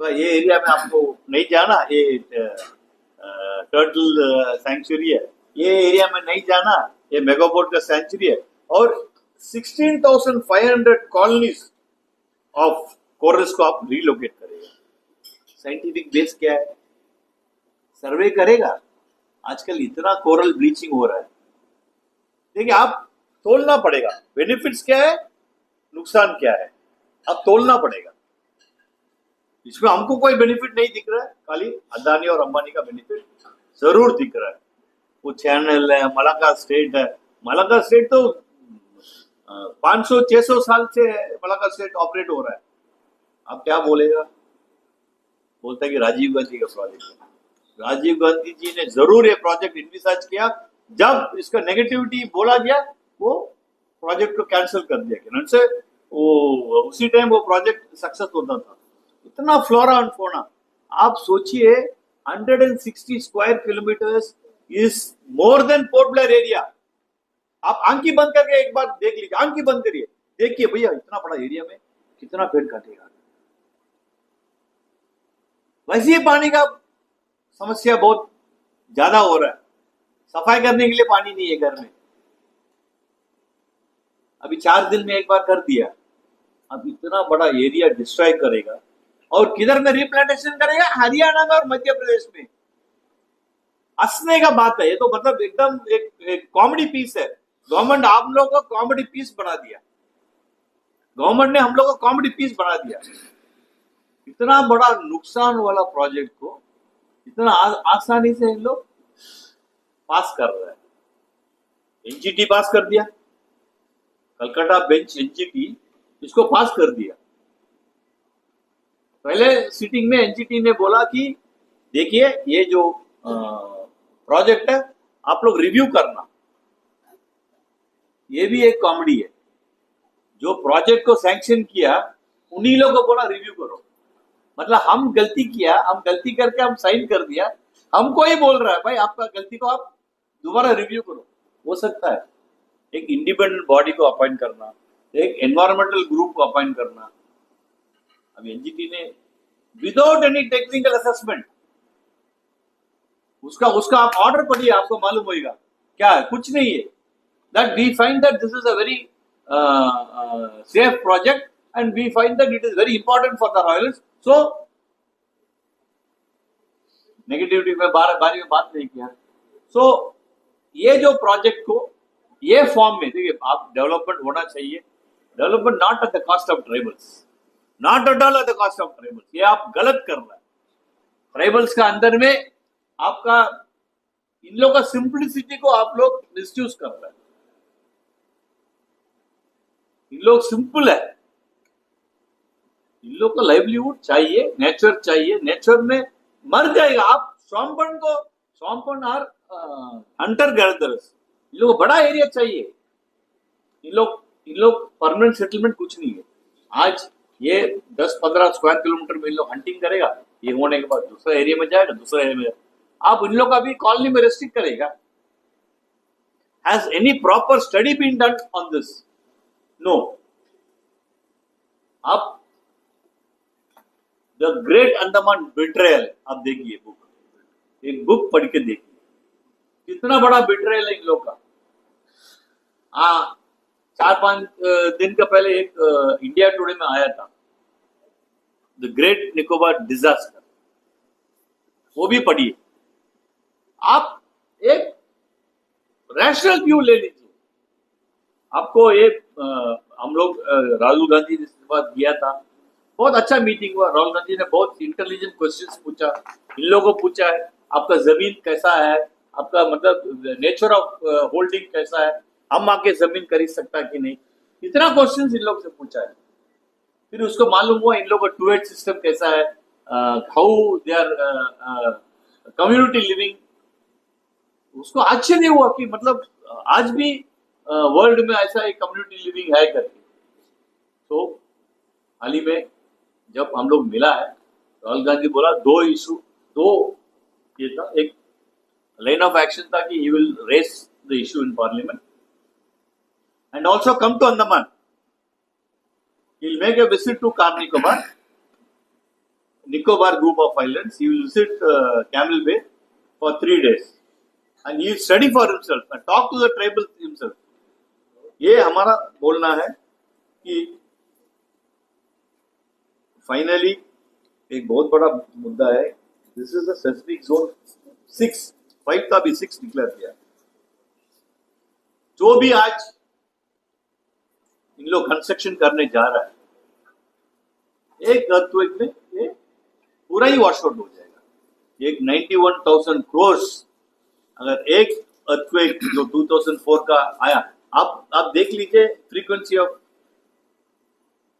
तो ये एरिया में आपको नहीं जाना, ये टर्टल सैंक्चुरी है, ये एरिया में नहीं जाना, ये मेगाबोर्ड का सैंक्चुरी है। और 16,500 कॉलोनीज ऑफ कोरल्स को आप रीलोकेट करेगा। साइंटिफिक बेस क्या है? सर्वे करेगा। आजकल इतना कोरल ब्लीचिंग हो रहा है। देखिए, आप तोलना पड़ेगा, बेनिफिट्स क्या है, नुकसान क्या है, अब तोलना पड़ेगा। इसमें हमको कोई बेनिफिट नहीं दिख रहा है, खाली अदानी और अंबानी का बेनिफिट जरूर दिख रहा है। वो चैनल है, मलाका स्टेट है। मलाका स्टेट तो 500-600 साल से मलाका स्टेट ऑपरेट हो रहा है। अब क्या बोलेगा? बोलता है कि राजीव गांधी का प्रोजेक्ट है। राजीव गांधी जी ने जरूर ये प्रोजेक्ट इन्विसाज किया। जब इसका नेगेटिविटी बोला गया, वो प्रोजेक्ट को कैंसिल कर दिया गया। से वो उसी टाइम वो प्रोजेक्ट सक्सेस होता था। इतना फ्लोरा एंड फौना, आप सोचिए, 160 square kilometres is more than port Blair area. आप आंखी बंद करके एक बार देख लीजिए, आंखी बंद करिए, देखिए भैया इतना बड़ा एरिया में कितना पेड़ काटेगा। वैसे ही पानी का समस्या बहुत ज्यादा हो रहा है। सफाई करने के लिए पानी नहीं है घर में। अभी 4 दिन में एक बार कर दिया, अब इतना बड़ा एरिया डिस्ट्रॉय करेगा। और किधर में रिप्लांटेशन करेगा? हरियाणा में और मध्य प्रदेश में। हंसने का बात है ये तो, मतलब एकदम एक कॉमेडी पीस है। गवर्नमेंट आप लोग को कॉमेडी पीस बना दिया। गवर्नमेंट ने हम लोग को कॉमेडी पीस बना दिया। इतना बड़ा नुकसान वाला प्रोजेक्ट को इतना आसानी से इन लोग पास कर रहे हैं। एनजीटी पास कर दिया, कलकत्ता बेंच एनजीटी इसको पास कर दिया। पहले सीटिंग में एनजीटी ने बोला कि देखिए ये जो प्रोजेक्ट है आप लोग रिव्यू करना। ये भी एक कॉमेडी है। जो प्रोजेक्ट को सैंक्शन किया उन्हीं लोगों को बोला रिव्यू करो। मतलब हम गलती किया, हम गलती करके हम साइन कर दिया, हमको ही बोल रहा है भाई आपका गलती को आप दोबारा रिव्यू करो। हो सकता है एक इंडिपेंडेंट बॉडी को अपॉइंट करना, एक एनवायरमेंटल ग्रुप को अपॉइंट करना। अब एनजीटी ने विदाउट एनी टेक्निकल असेसमेंट उसका आप ऑर्डर पढ़िए, आपको मालूम होगा क्या है। कुछ नहीं है, that we find that this is a very safe project and we find that it is very important for the royals. So negativity में बारी में बात नहीं किया। सो ये जो प्रोजेक्ट को ये फॉर्म में देखिए, आप डेवलपमेंट होना चाहिए। Development not at the cost of tribals, not at all at the cost of tribals. ये आप गलत कर रहे हैं। ट्राइबल्स का अंदर में आपका इन लोगों का सिंप्लिसिटी को आप लोग मिसयूज कर रहे हैं। इन लोग सिंपल है, इन लोग को लाइवलीहुड चाहिए, नेचर चाहिए। नेचर में मर जाएगा। आप स्वाम्पन और हंटर गैदरर्स, इन लोग को बड़ा एरिया चाहिए। इन लोग परमानेंट सेटलमेंट कुछ नहीं है। आज ये 10-15 स्क्वायर किलोमीटर में इन लोग हंटिंग करेगा, ये होने के बाद दूसरा एरिया में जाएगा, दूसरा एरिया में। आप इन लोग का भी कॉलोनी में रेस्ट्रिक्ट करेगा? Has any proper study been done on this? No. आप द ग्रेट अंडमान बिट्रेयल आप देखिए बुक, एक बुक पढ़ के देखिए कितना बड़ा बिट्रेयल है इन लोग का। 4-5 दिन का पहले एक इंडिया टुडे में आया था, द ग्रेट निकोबार डिजास्टर, वो भी पढ़िए। आप एक रैशनल व्यू ले लीजिए। आपको एक हम लोग राहुल गांधी ने बात किया था, बहुत अच्छा मीटिंग हुआ। राहुल गांधी ने बहुत इंटेलिजेंट क्वेश्चंस पूछा, इन लोगों को पूछा है आपका जमीन कैसा है, आपका मतलब नेचर ऑफ होल्डिंग कैसा है, हम आके जमीन खरीद सकता कि नहीं, इतना क्वेश्चंस इन लोग से पूछा है। फिर उसको मालूम हुआ इन लोग का टू-एड सिस्टम कैसा है, how they are community living. उसको आश्चर्य हुआ कि मतलब आज भी वर्ल्ड में ऐसा एक कम्युनिटी लिविंग है करके। तो हाल ही में जब हम लोग मिला है, राहुल गांधी बोला दो ये था, एक लाइन ऑफ एक्शन था कि he will raise the issue in parliament and also come to Andaman. He will make a visit to Car Nicobar group of islands. He will visit Camel Bay for 3 days and he will study for himself and talk to the tribals himself. ये हमारा बोलना है कि finally एक बहुत बड़ा मुद्दा है, this is the seismic zone 5 का भी 6 डिक्लेयर किया। जो भी आज इन लोग कंस्ट्रक्शन करने जा रहा है, एक अर्थक्वेक में ये पूरा ही वॉश आउट हो जाएगा। एक 91,000 करोड़ अगर एक अर्थक्वेक जो 2004 का आया, आप देख लीजिए frequency of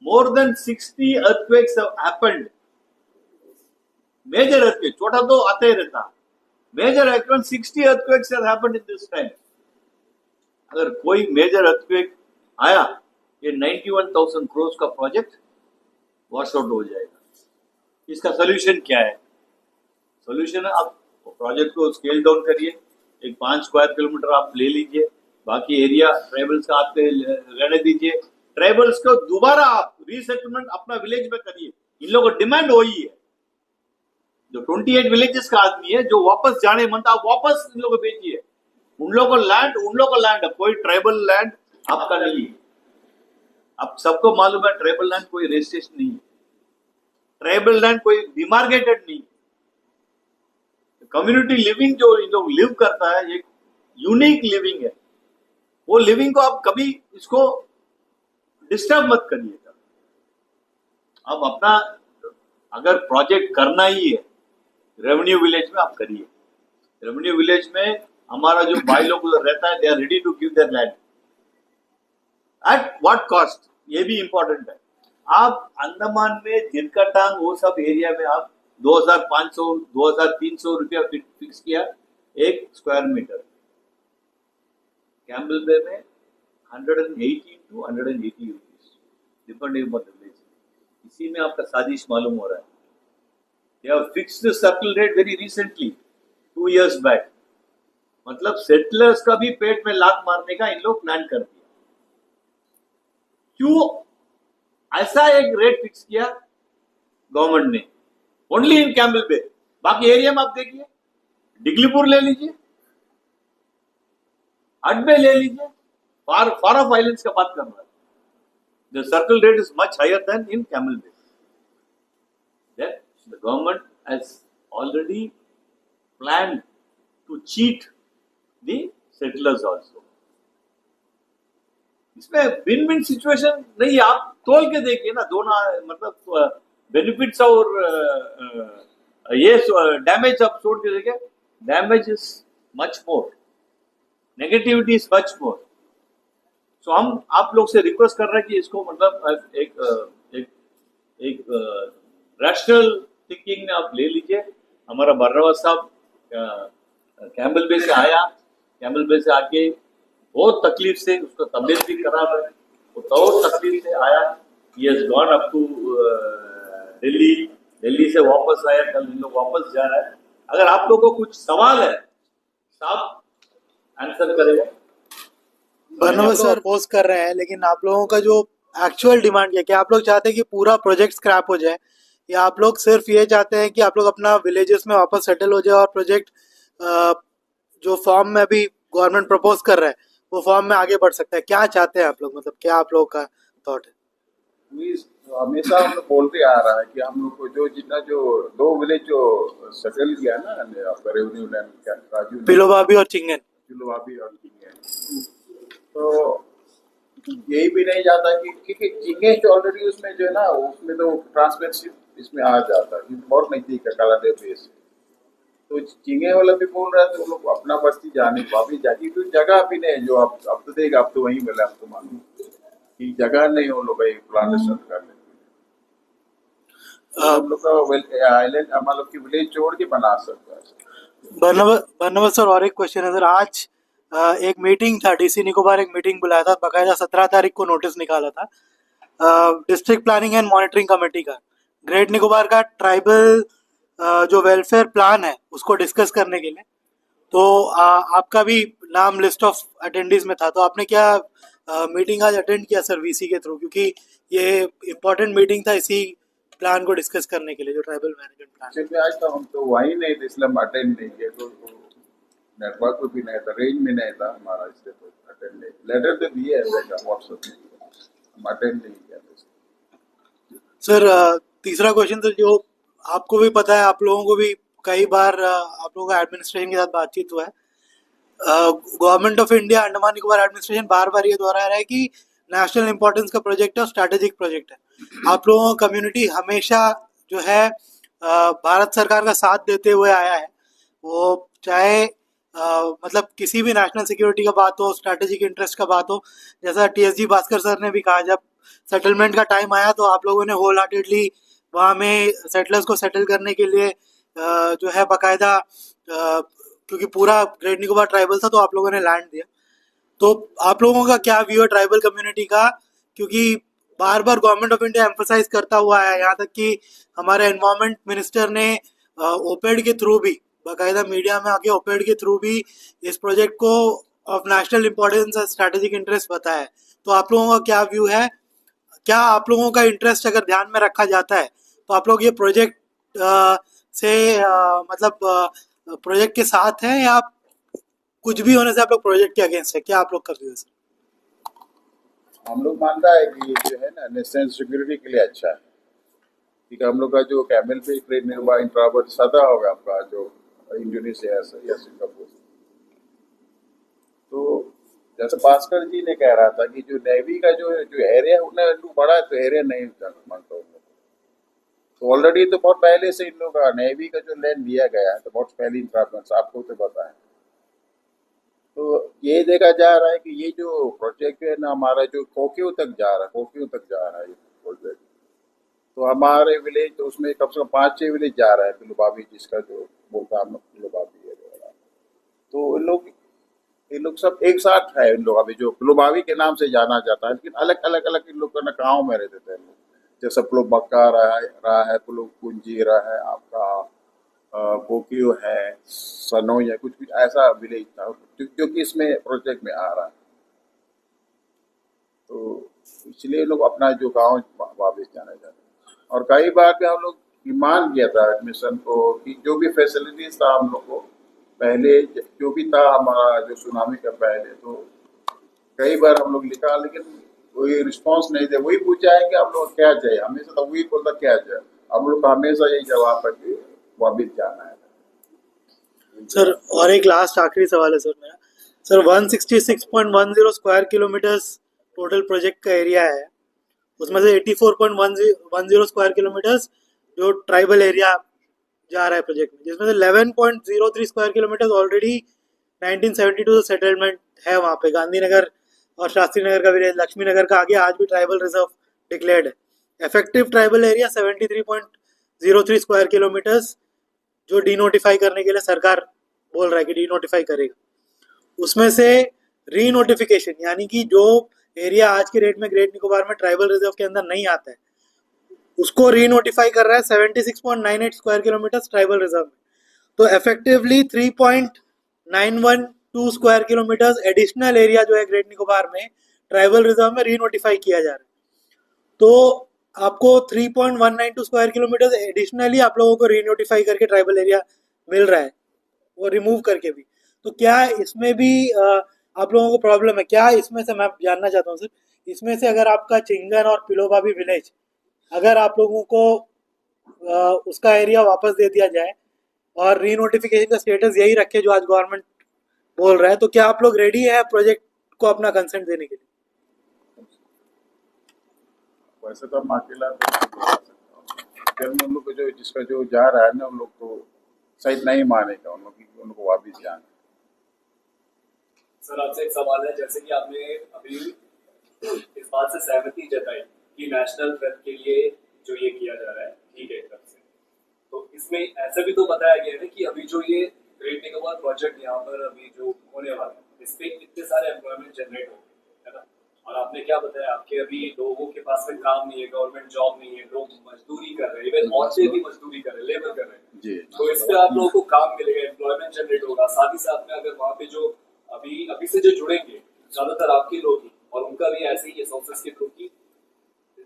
more than 60 earthquakes have happened. Major earthquake, छोटा तो आते ही रहता, major earthquake 60 earthquakes have happened in this time. अगर कोई मेजर earthquake आया, ये 91,000 करोड़ का प्रोजेक्ट वॉश आउट हो जाएगा। इसका सोल्यूशन क्या है? सोल्यूशन है आप प्रोजेक्ट को स्केल डाउन करिए, एक 5 स्क्वायर किलोमीटर आप ले लीजिए, बाकी एरिया ट्राइबल्स का आपके रहने दीजिए, ट्राइबल्स को दोबारा आप रीसेटलमेंट अपना विलेज में करिए। इन लोगों को डिमांड वही है, जो 28 विलेजेस का आदमी है जो वापस जाने मन था, आप वापस इन लोगों को भेजिए। उन लोगों को लैंड है, कोई ट्राइबल लैंड आपका नहीं है। आप सबको मालूम है ट्राइबल लैंड कोई रजिस्ट्रेशन नहीं है, ट्राइबल लैंड कोई डिमार्केटेड नहीं है। कम्युनिटी लिविंग जो इन लोग लिव करता है, एक यूनिक लिविंग है। वो लिविंग को आप कभी इसको डिस्टर्ब मत करिएगा। आप अपना अगर प्रोजेक्ट करना ही है रेवेन्यू विलेज में, आप करिए। रेवेन्यू विलेज में हमारा जो भाई लोग रहता है, they are ready to give their land at what cost, ये भी इंपॉर्टेंट है। आप अंडमान में जिनकाटांग वो सब एरिया में आप 2,500 2,300 रुपया फिक्स किया एक स्क्वायर मीटर। कैम्बल बे में 180 to 180 rupees depending upon the village. इसी में आपका साजिश मालूम हो रहा है। They have fixed the circle rate very recently 2 years back. मतलब सेटलर्स का भी पेट में लात मारने का इन लोग प्लान कर दिया। क्यों ऐसा एक रेट फिक्स किया गवर्नमेंट ने? ओनली इन कैम्बल बे, बाकी एरिया में आप देखिए, डिग्लीपुर ले लीजिए, अडबे ले लीजिए, फार ऑफ आइलैंड्स का बात कर रहा है, the circle rate is much higher than in Campbell Bay. That the government has already plan to cheat the settlers also. इसमें विन विन सिचुएशन नहीं, आप तोल के देखिए ना, दोनों मतलब बेनिफिट्स और ये डैमेज आप छोड़ के देखिए, damage is much more, negativity is much more. So हम आप लोग से रिक्वेस्ट कर रहे हैं कि इसको मतलब एक रैशनल थिंकिंग में आप ले लीजिए। हमारा बर्नवास साहब कैम्बल बे से आया, कैम्बल बे से आके बहुत तकलीफ से, उसका तबीयत भी खराब है, वो तो तकलीफ से आया। He has gone up to Delhi से वापस आया, कल इन लोग वापस जा रहा है। अगर आप लोगों को कुछ सवाल है, साहब आंसर करेगा। बर्नवास सर पोस्ट कर रहे हैं, लेकिन आप लोगों का जो एक्चुअल डिमांड क्या, आप लोग चाहते हैं कि पूरा प्रोजेक्ट स्क्रैप हो जाए, या आप लोग सिर्फ ये चाहते हैं कि आप लोग अपना विलेजेस में वापस सेटल हो जाए और प्रोजेक्ट जो फॉर्म में अभी गवर्नमेंट प्रपोज कर रहा है वो फॉर्म में आगे बढ़ सकता है? क्या चाहते हैं आप लोग, मतलब क्या आप लोगों का थॉट है? हमेशा हम लोग बोलते आ रहा है कि हम लोग को जो जितना जो 2 विलेज जो सेटल किया ना आपका रेवेन्यू लैंड क्या राजू ने, पिलोबाबी और चिंगन। चिलवाबी और चिंगे, तो यही भी नहीं जाता कि क्योंकि चिंगे जो ऑलरेडी उसमें जो है ना उसमें तो ट्रांसपेरेंसी इसमें आ जाता है, क्योंकि बहुत नजदीक है काला बेस से। तो चिंगे वाला भी बोल रहा है तो लोग अपना बस्ती जाने वापिस जाके, तो जगह भी नहीं जो अब तो देगा, अब तो वहीं मिला, अब तो मालूम कि जगह नहीं हो लोग भाई प्लांटेशन करने। हम लोग का आइलैंड मतलब कि विलेज छोड़ के बना सकता है। बर्नवास सर, और एक क्वेश्चन है सर। आज एक मीटिंग था, डीसी निकोबार एक मीटिंग बुलाया था, बाकायदा 17 तारीख को नोटिस निकाला था district planning and monitoring committee का, ग्रेट निकोबार का ट्राइबल जो वेलफेयर प्लान है उसको डिस्कस करने के लिए। तो आपका भी नाम लिस्ट ऑफ अटेंडीज में था, तो आपने क्या मीटिंग आज अटेंड किया सर वीसी के थ्रू? क्योंकि ये इम्पोर्टेंट मीटिंग था इसी प्लान को डिस्कस करने के लिए, जो ट्राइबल मैनेजमेंट प्लान। क्योंकि आज तो हम तो वहीं नहीं थे इसलिए हम अटेंड नहीं किए, तो नेटवर्क पे भी नहीं था, रेंज में नहीं था हमारा, इसलिए तो अटेंड नहीं। लेटर तो दिए है व्हाट्सएप में, हम अटेंड नहीं किया सर तीसरा क्वेश्चन तो जो आपको भी पता है, आप लोगों को भी कई बार आप लोगों का एडमिनिस्ट्रेशन के साथ बातचीत हुआ है। Government of India Andaman Nicobar administration बार बार ये दोहरा रहा है कि नेशनल इंपॉर्टेंस का प्रोजेक्ट है और स्ट्रैटेजिक प्रोजेक्ट है। आप लोगों का कम्युनिटी हमेशा जो है भारत सरकार का साथ देते हुए आया है, वो चाहे मतलब किसी भी नेशनल सिक्योरिटी का बात हो, स्ट्रैटेजिक इंटरेस्ट का बात हो। जैसा टीएसजी भास्कर सर ने भी कहा, जब सेटलमेंट का टाइम आया तो आप लोगों ने होल हार्टेडली वहाँ में सेटलर्स को सेटल करने के लिए जो है बाकायदा, क्योंकि पूरा ग्रेट निकोबार ट्राइबल था तो आप लोगों ने लैंड दिया। तो आप लोगों का क्या व्यू है ट्राइबल कम्युनिटी का? क्योंकि बार बार गवर्नमेंट ऑफ इंडिया एम्फोसाइज करता हुआ है, यहाँ तक कि हमारे एनवायरमेंट मिनिस्टर ने ओपेड के थ्रू भी, बाकायदा मीडिया में आके ओपेड के थ्रू भी इस प्रोजेक्ट को ऑफ नेशनल इंपॉर्टेंस और स्ट्रैटेजिक इंटरेस्ट बताया है। तो आप लोगों का क्या व्यू है? क्या आप लोगों का इंटरेस्ट अगर ध्यान में रखा जाता है तो आप लोग ये प्रोजेक्ट से मतलब प्रोजेक्ट के साथ हैं, या कुछ भी होने से आप लोग प्रोजेक्ट के अगेंस्ट है? क्या आप लोग का व्यू है सर? हम लोग मानता है कि ये जो है ना नेशनल सिक्योरिटी के लिए अच्छा है। ठीक है, हम लोग का जो कैमल पे ग्रेट निकोबार इंट्रावर्ट सदा होगा आपका जो इंडोनेशिया या सिंगापुर, तो जैसे भास्कर जी ने कह रहा था कि जो नेवी का जो एरिया उन्हें बड़ा है, तो एरिया नहीं मानता हूँ। तो ऑलरेडी तो बहुत पहले से इन लोगों का नेवी का जो लैंड दिया गया है, तो बहुत पहले इंट्रावर्ट आपको तो पता है। तो ये देखा जा रहा है कि ये जो प्रोजेक्ट है ना हमारा जो कोक्यू तक जा रहा है ये प्रोजेक्ट, तो हमारे विलेज तो उसमें कम से कम 5-6 विलेज जा रहा है पिलोबाबी, जिसका जो बोलता है पिलोबाबी है। तो ये लोग सब एक साथ है। इन लोग अभी जो पिलोबाबी के नाम से जाना जाता है, लेकिन अलग अलग इन लोग का गाँव में रहते थे लोग, जैसे पुलो बक्का रहा है, पुलो कुंजी रहा है, आपका कोक्यू है, सनो या कुछ ऐसा विलेज था जो कि इसमें प्रोजेक्ट में आ रहा है। तो इसलिए लोग अपना जो गांव वापस जाना चाहते हैं। और कई बार भी हम लोग डिमांड किया था एडमिशन को कि जो भी फैसिलिटीज था हम लोग को पहले जो भी था हमारा जो सुनामी का पहले, तो कई बार हम लोग लिखा, लेकिन कोई रिस्पांस नहीं दे। वही पूछा है कि आप लोग क्या चाहिए, हमेशा तो वही बोलता क्या चाहिए, हम लोग का हमेशा यही जवाब है कि वापिस जाना है। सर और एक लास्ट आखिरी सवाल है सर मेरा। Sir 166.10 square kilometres total project का एरिया है, उसमें से 84.10 स्क्वायर किलोमीटर्स जो ट्राइबल एरिया जा रहा है प्रोजेक्ट में, जिसमें से 11.03 स्क्वायर किलोमीटर्स ऑलरेडी 1972 से सेटलमेंट है वहाँ पे। गांधीनगर और शास्त्री नगर का विलेज, लक्ष्मी नगर का आगे आज भी ट्राइबल रिजर्व डिक्लेयर्ड है। Effective tribal area 73.03 square kilometres जो डीनोटिफाई करने के लिए सरकार बोल रहा है कि डीनोटिफाई करेगा। उसमें से री नोटिफिकेशन, यानी कि जो एरिया आज के रेट में ग्रेट निकोबार में ट्राइबल रिजर्व के अंदर नहीं आता है, उसको री नोटिफाई कर रहा है 76.98 स्क्वायर किलोमीटर ट्राइबल रिजर्व में। तो effectively 3.912 square kilometre additional area जो है ग्रेट निकोबार में ट्राइबल रिजर्व में री नोटिफाई किया जा रहा है। तो आपको 3.192 स्क्वायर किलोमीटर एडिशनली आप लोगों को रीनोटिफाई करके ट्राइबल एरिया मिल रहा है, वो रिमूव करके भी। तो क्या इसमें भी आप लोगों को प्रॉब्लम है क्या? इसमें से मैं जानना चाहता हूँ सर, इसमें से अगर आपका चिंगन और पिलोबाबी विलेज अगर आप लोगों को उसका एरिया वापस दे दिया जाए और रीनोटिफिकेशन का स्टेटस यही रखे जो आज गवर्नमेंट बोल रहा है, तो क्या आप लोग रेडी है प्रोजेक्ट को अपना कंसेंट देने के लिए? वैसे तो हम अकेला तो नहीं बोल सकता हूँ। फिर उन लोग को जो जिसका जो जा रहा है ना, उन लोग तो शायद नहीं मानेगा, उन लोग को वापिस जाना। सर आपसे एक सवाल है, जैसे कि आपने अभी इस बात से सहमति जताई कि नेशनल वेल्थ के लिए जो ये किया जा रहा है ठीक है एक तरफ से, तो इसमें ऐसा भी तो बताया गया है कि अभी जो ये ग्रेट निकोबार प्रोजेक्ट यहाँ पर अभी जो होने वाला है, इस पे कितने सारे एम्प्लॉयमेंट जनरेट हो, है ना? और आपने क्या बताया, आपके अभी लोगों के पास में काम नहीं है, गवर्नमेंट जॉब नहीं है, लोग मजदूरी कर रहे हैं, इवन औरतें भी मजदूरी कर रहे हैं, लेबर कर रहे हैं जी। तो इस पे आप लोगों को काम मिलेगा, एम्प्लॉयमेंट जनरेट होगा। साथ ही साथ में अगर वहाँ पे जो अभी से जो जुड़ेंगे ज्यादातर आपके लोग ही, और उनका भी ऐसे ही सोर्सेस के थ्रू की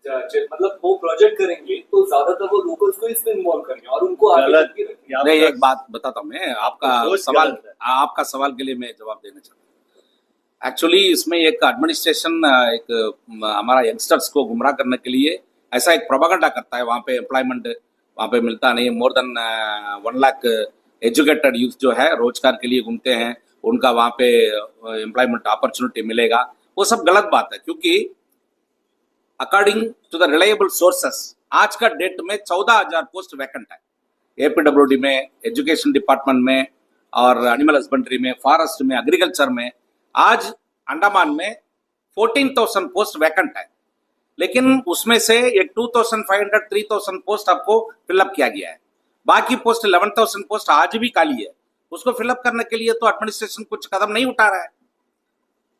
मतलब वो प्रोजेक्ट करेंगे तो ज्यादातर वो लोकल्स को इसमें इन्वॉल्व करेंगे और उनको आगे गलत। करके रखेंगे। यहाँ नहीं, पर एक बात बताता हूँ मैं, सोच गलत है। आपका सवाल के लिए मैं जवाब देना चाहता हूँ। एक्चुअली इसमें एक एडमिनिस्ट्रेशन हमारा यंगस्टर्स को गुमराह करने के लिए ऐसा एक प्रोपागेंडा करता है, वहाँ पे एम्प्लॉयमेंट वहाँ पे मिलता नहीं, more than 1 lakh educated youth जो है रोजगार के लिए घूमते हैं, उनका वहाँ पे एम्प्लॉयमेंट अपॉर्चुनिटी मिलेगा, वो सब गलत बात है। क्योंकि according to the reliable sources आज का डेट में 14,000 पोस्ट वैकेंट है एपीडब्ल्यूडी में, एजुकेशन डिपार्टमेंट में और एनिमल हस्बेंड्री में, फॉरेस्ट में, एग्रीकल्चर में। आज अंडमान में 14,000 पोस्ट वैकेंट है, लेकिन उसमें से एक 2,500 3,000 पोस्ट आपको फिलअप किया गया है, बाकी पोस्ट 11,000 पोस्ट आज भी खाली है। उसको फिलअप करने के लिए तो एडमिनिस्ट्रेशन कुछ कदम नहीं उठा रहा है।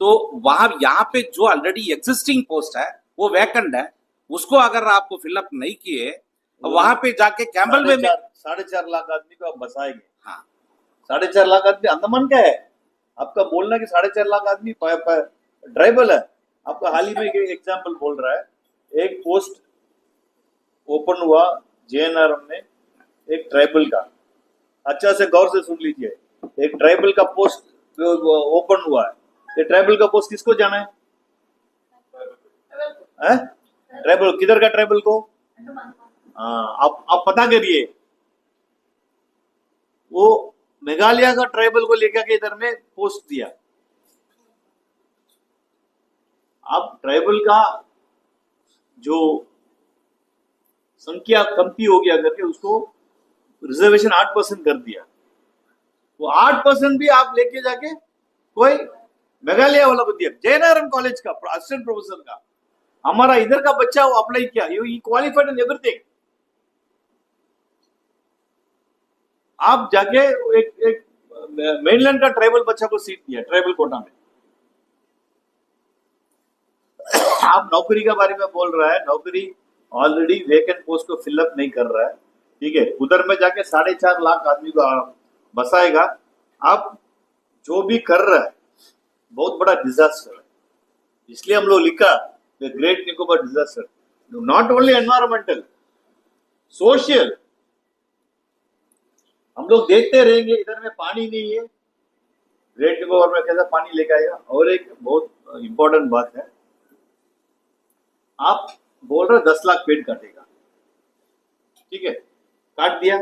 तो वहां यहाँ पे जो ऑलरेडी एग्जिस्टिंग पोस्ट है वो वैकेंट है, उसको अगर आपको फिलअप नहीं किए, वहां पे जाके कैम्बल में 4.5 लाख आदमी को आप बसाएंगे। हाँ 4.5 लाख आदमी अंडमान का है, आपका बोलना कि 4.5 लाख आदमी ट्राइबल है। आपका हाल ही में एक एग्जाम्पल बोल रहा है, एक पोस्ट ओपन हुआ जेएनआरएम में एक ट्राइबल का, अच्छा से गौर से सुन लीजिए, एक ट्राइबल का पोस्ट ओपन हुआ है। ये ट्राइबल का पोस्ट किसको जाना है? ट्राइबल किधर का ट्राइबल को? हाँ, आप पता करिए, वो मेघालय का ट्राइबल को लेकर के इधर में पोस्ट दिया। अब ट्राइबल का जो संख्या कमती हो गया करके उसको रिजर्वेशन 8% कर दिया। वो 8% भी आप लेके जाके कोई मेघालय वाला को दिया। जेएनआरएम कॉलेज का असिस्टेंट प्रोफेसर का हमारा इधर का बच्चा वो अप्लाई किया, ये क्वालिफाइड इन एवरीथिंग। आप जाके एक मेनलैंड का ट्राइबल बच्चा को सीट दिया ट्राइबल कोटा में। आप नौकरी के बारे में बोल रहा है, नौकरी ऑलरेडी वेकेंट पोस्ट को फिलअप नहीं कर रहा है, ठीक है। उधर में जाके 4.5 लाख आदमी को बसाएगा। आप जो भी कर रहा है बहुत बड़ा डिजास्टर है, इसलिए हम लोग लिखा the great Nicobar disaster, not only environmental, social. हम लोग देखते रहेंगे, इधर में पानी नहीं है, ग्रेट निकोबार में कैसा पानी लेके आएगा। और एक बहुत इंपॉर्टेंट बात है, आप बोल रहे 10 लाख पेड़ काटेगा, ठीक है, काट दिया,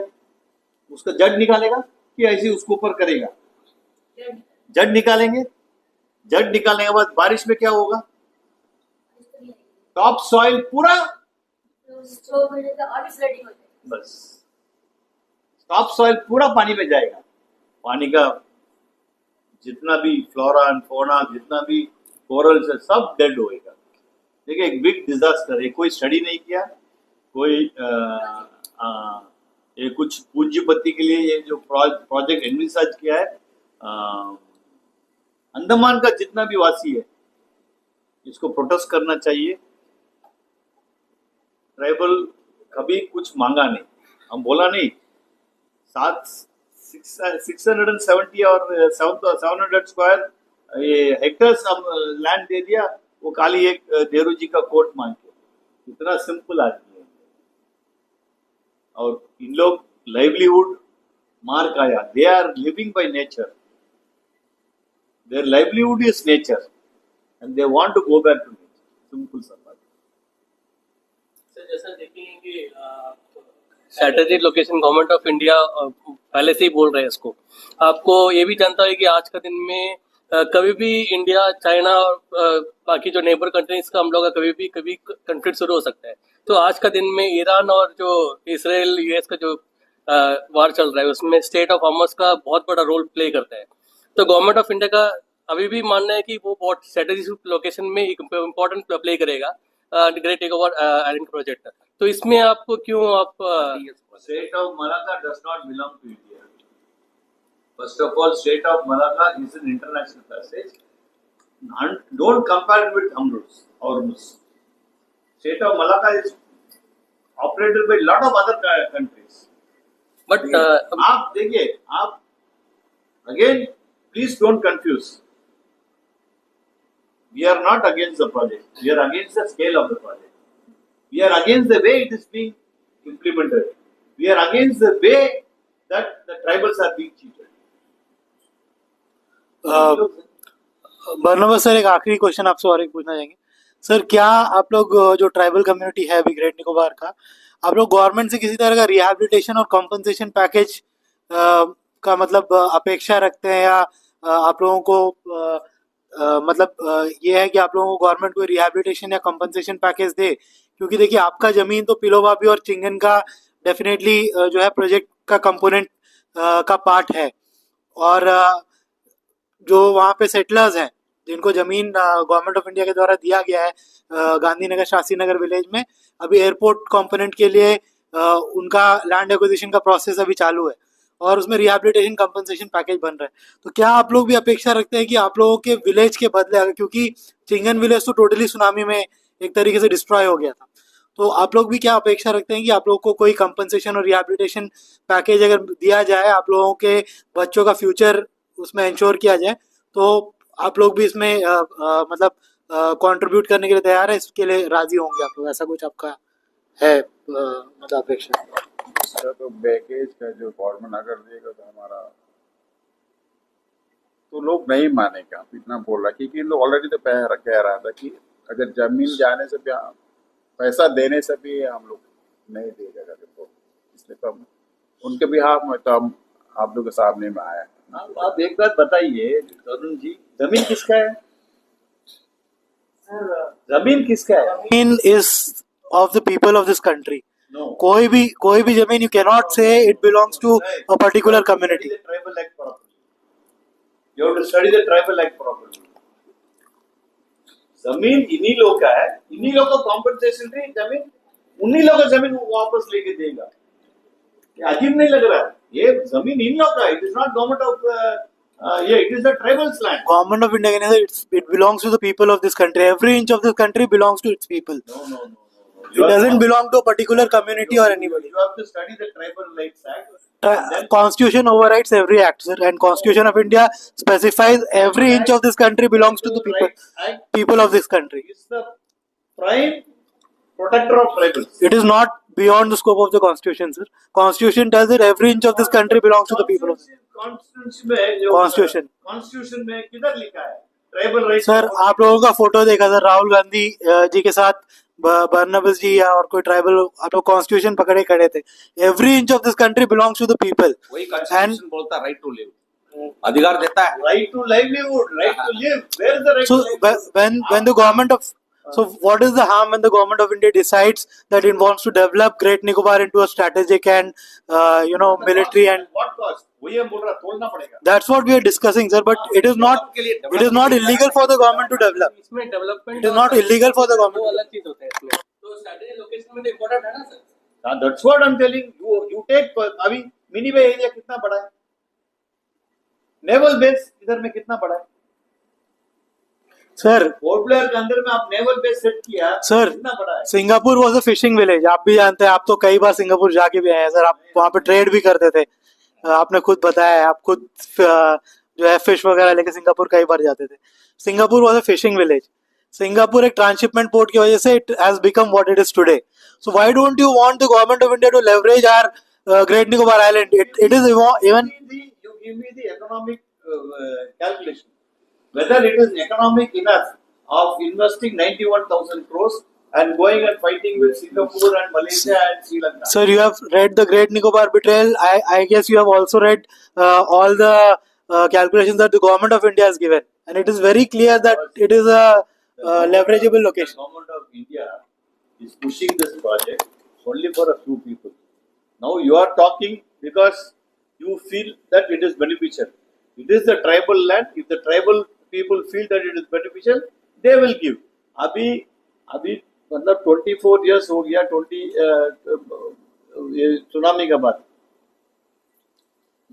उसका जड़ निकालेगा कि ऐसे उसको ऊपर करेगा? जड़ निकालेंगे, जड़ निकालने के बाद बारिश में क्या होगा? टॉप सॉइल पूरा बस टॉप सॉइल पूरा पानी में जाएगा। पानी का जितना भी फ्लोरा एंड फौना, जितना भी कोरल्स है, सब डेड होएगा। देखिए एक बिग डिजास्टर है। कोई स्टडी नहीं किया, कोई ये कुछ पूंजीपति के लिए ये जो प्रोजेक्ट एनविसाज किया है। अंडमान का जितना भी वासी है इसको प्रोटेस्ट करना चाहिए। ट्राइबल कभी कुछ मांगा नहीं, हम बोला नहीं। 670 और 700 स्क्वायर ये हेक्टर्स हम लैंड दे दिया, वो खाली एक नेहरू जी का कोट मांग के। कितना सिंपल आदमी है। और इन लोग लाइवलीहुड मार खाया, they are living by nature, their livelihood is nature and they want to go back to nature, simple सा बात। सर जैसा देखेंगे strategic location government of India पहले से ही बोल रहे हैं इसको। आपको ये भी जानता है कि आज का दिन में कभी भी इंडिया, चाइना और बाकी जो नेबर कंट्रीज का हम लोग का कभी कंफ्लिक्ट शुरू हो सकता है। तो आज का दिन में ईरान और जो इसराइल यूएस का जो वार चल रहा है उसमें स्टेट ऑफ हॉर्मस का बहुत बड़ा रोल प्ले करता है। तो गवर्नमेंट ऑफ इंडिया का अभी भी मानना है कि वो बहुत स्ट्रेटेजिक लोकेशन में एक इम्पोर्टेंट प्ले करेगा ग्रेट टेकओवर आइलैंड प्रोजेक्ट। तो इसमें आपको क्यों आप State of Malacca does not belong to India. First of all, State of Malacca is an international passage. And don't compare it with Hormuz. State of Malacca is operated by a lot of other countries. But आप देखिए, आप again, please don't confuse. We are not against the project. We are against the scale of the project. We are against the way it is being implemented. We are against the way that the tribals are being cheated. Barnabas sir, एक आखिरी question आपसे और एक पूछना चाहेंगे sir. क्या आप लोग जो ट्राइबल कम्युनिटी है अभी ग्रेट निकोबार का, आप लोग गवर्नमेंट से किसी तरह का रिहैबिलिटेशन और कॉम्पनसेशन पैकेज का मतलब अपेक्षा रखते हैं, या आप लोगों को मतलब ये है कि आप लोगों को गवर्नमेंट को रिहैबिलिटेशन या कॉम्पनसेशन पैकेज दे? क्योंकि देखिए, आपका जमीन तो पिलोवाबी और चिंगन का डेफिनेटली जो है प्रोजेक्ट का कंपोनेंट का पार्ट है, और जो वहाँ पे सेटलर्स हैं जिनको जमीन गवर्नमेंट ऑफ इंडिया के द्वारा दिया गया है गांधीनगर शास्त्री नगर विलेज में, अभी एयरपोर्ट कंपोनेंट के लिए उनका लैंड एक्विजिशन का प्रोसेस अभी चालू है और उसमें रिहैबिलिटेशन कंपनसेशन पैकेज बन रहा है। तो क्या आप लोग भी अपेक्षा रखते हैं कि आप लोगों के विलेज के बदले, क्योंकि चिंगन विलेज तो टोटली सुनामी में एक तरीके से डिस्ट्रॉय हो गया था, तो आप लोग भी क्या अपेक्षा रखते हैं कि आप लोग को कोई कंपनसेशन और रिहैबिलिटेशन पैकेज अगर दिया जाए, आप लोगों के बच्चों का फ्यूचर उसमें इंश्योर किया जाए, तो आप लोग भी इसमें मतलब कंट्रीब्यूट करने के लिए तैयार है, इसके लिए राजी होंगे आप लोग? ऐसा कुछ आपका है मतलब अपेक्षा? इसका तो पैकेज का जो गवर्नमेंट अगर देगा तो हमारा तो लोग नहीं मानेगा, इतना बोल रहा, क्योंकि लोग ऑलरेडी तो कह रहा था कि अगर जमीन जाने से भी पैसा देने से भी हम लोग नहीं देगा तो, इसलिए तो उनके बिहाफ में तो हम आप लोग के सामने में आया। आप एक बात बताइए तरुण जी, जमीन किसका है? जमीन किसका है? जमीन is of the people of this country. No. कोई भी जमीन, you can not say it belongs to a particular community. Tribal act properly. You have to study the tribal act properly. जमीन इन्हीं लोग का है, इन्हीं लोग को कॉम्पनसेशन दी, जमीन उन्हीं लोग का जमीन वो वापस लेके देगा। ये अजीब नहीं लग रहा है? ये जमीन इन लोग का है, it is not government of ये, it is the tribals land. Government of India can say it belongs to the people of this country, every inch of this country belongs to its people. No. It doesn't belong to a particular community or anybody. You have to study the Tribal Rights Act. Constitution overrides every act, sir, and Constitution of India specifies every inch of this country belongs to the people of this country. It's the prime protector of tribals. It is not beyond the scope of the Constitution, sir. Constitution tells that every inch of this country belongs to the people of Constitution में जो Constitution में किधर लिखा है tribal rights? Sir, आप लोगों का photo देखा सर, राहुल गांधी जी के साथ बर्नबास जी या और कोई ट्राइबल, आप लोग कॉन्स्टिट्यूशन पकड़े खड़े थे। Every inch of this country belongs to the people. वही कॉन्स्टिट्यूशन बोलता है राइट टू लिव, अधिकार देता है। Right to livelihood, right to live, where is the right? So when the government of what is the harm when the government of India decides that it wants to develop Great Nicobar into a strategic and military and what cost? वही हम बोल रहा, तोड़ना पड़ेगा। that's what we are discussing, sir. But it is not illegal for the government to develop. इसमें development It is not illegal for the दो government. अलग चीज होता है इसमें। तो स्ट्रेटेजिक लोकेशन में तो इम्पोर्टेंट है ना sir. That's what I'm telling you. You take अभी मिनी बे एरिया कितना बड़ा है? नेवल बेस इधर में कितना बड़ा है? सर, पोर्ट ब्लेयर के अंदर में आप नेवल बेस सेट किया, सर, कितना बड़ा है? Singapore was a fishing village, आप भी जानते हैं, आप तो कई बार सिंगापुर जाके भी आए हैं सर, आप वहाँ पे ट्रेड भी करते थे, आपने खुद बताया है, आप खुद जो है फिश वगैरह लेके सिंगापुर कई बार जाते थे। Singapore was a fishing village. Singapore एक ट्रांसशिपमेंट पोर्ट की वजह से it has become what it is today. So why don't you want the government of India to leverage our great Nicobar island? It is even You give me the economic calculation. Whether it is economic enough of investing 91,000 crores and going and fighting with Singapore and Malaysia and Sri Lanka. Sir, you have read the Great Nicobar Betrayal. I guess you have also read all the calculations that the government of India has given, and it is very clear that it is a leverageable location. The government of India is pushing this project only for a few people. Now you are talking because you feel that it is beneficial. It is the tribal land. If the tribal people feel that it is beneficial, they will give. अभी मतलब 24 years हो गया 20 tsunami के बाद.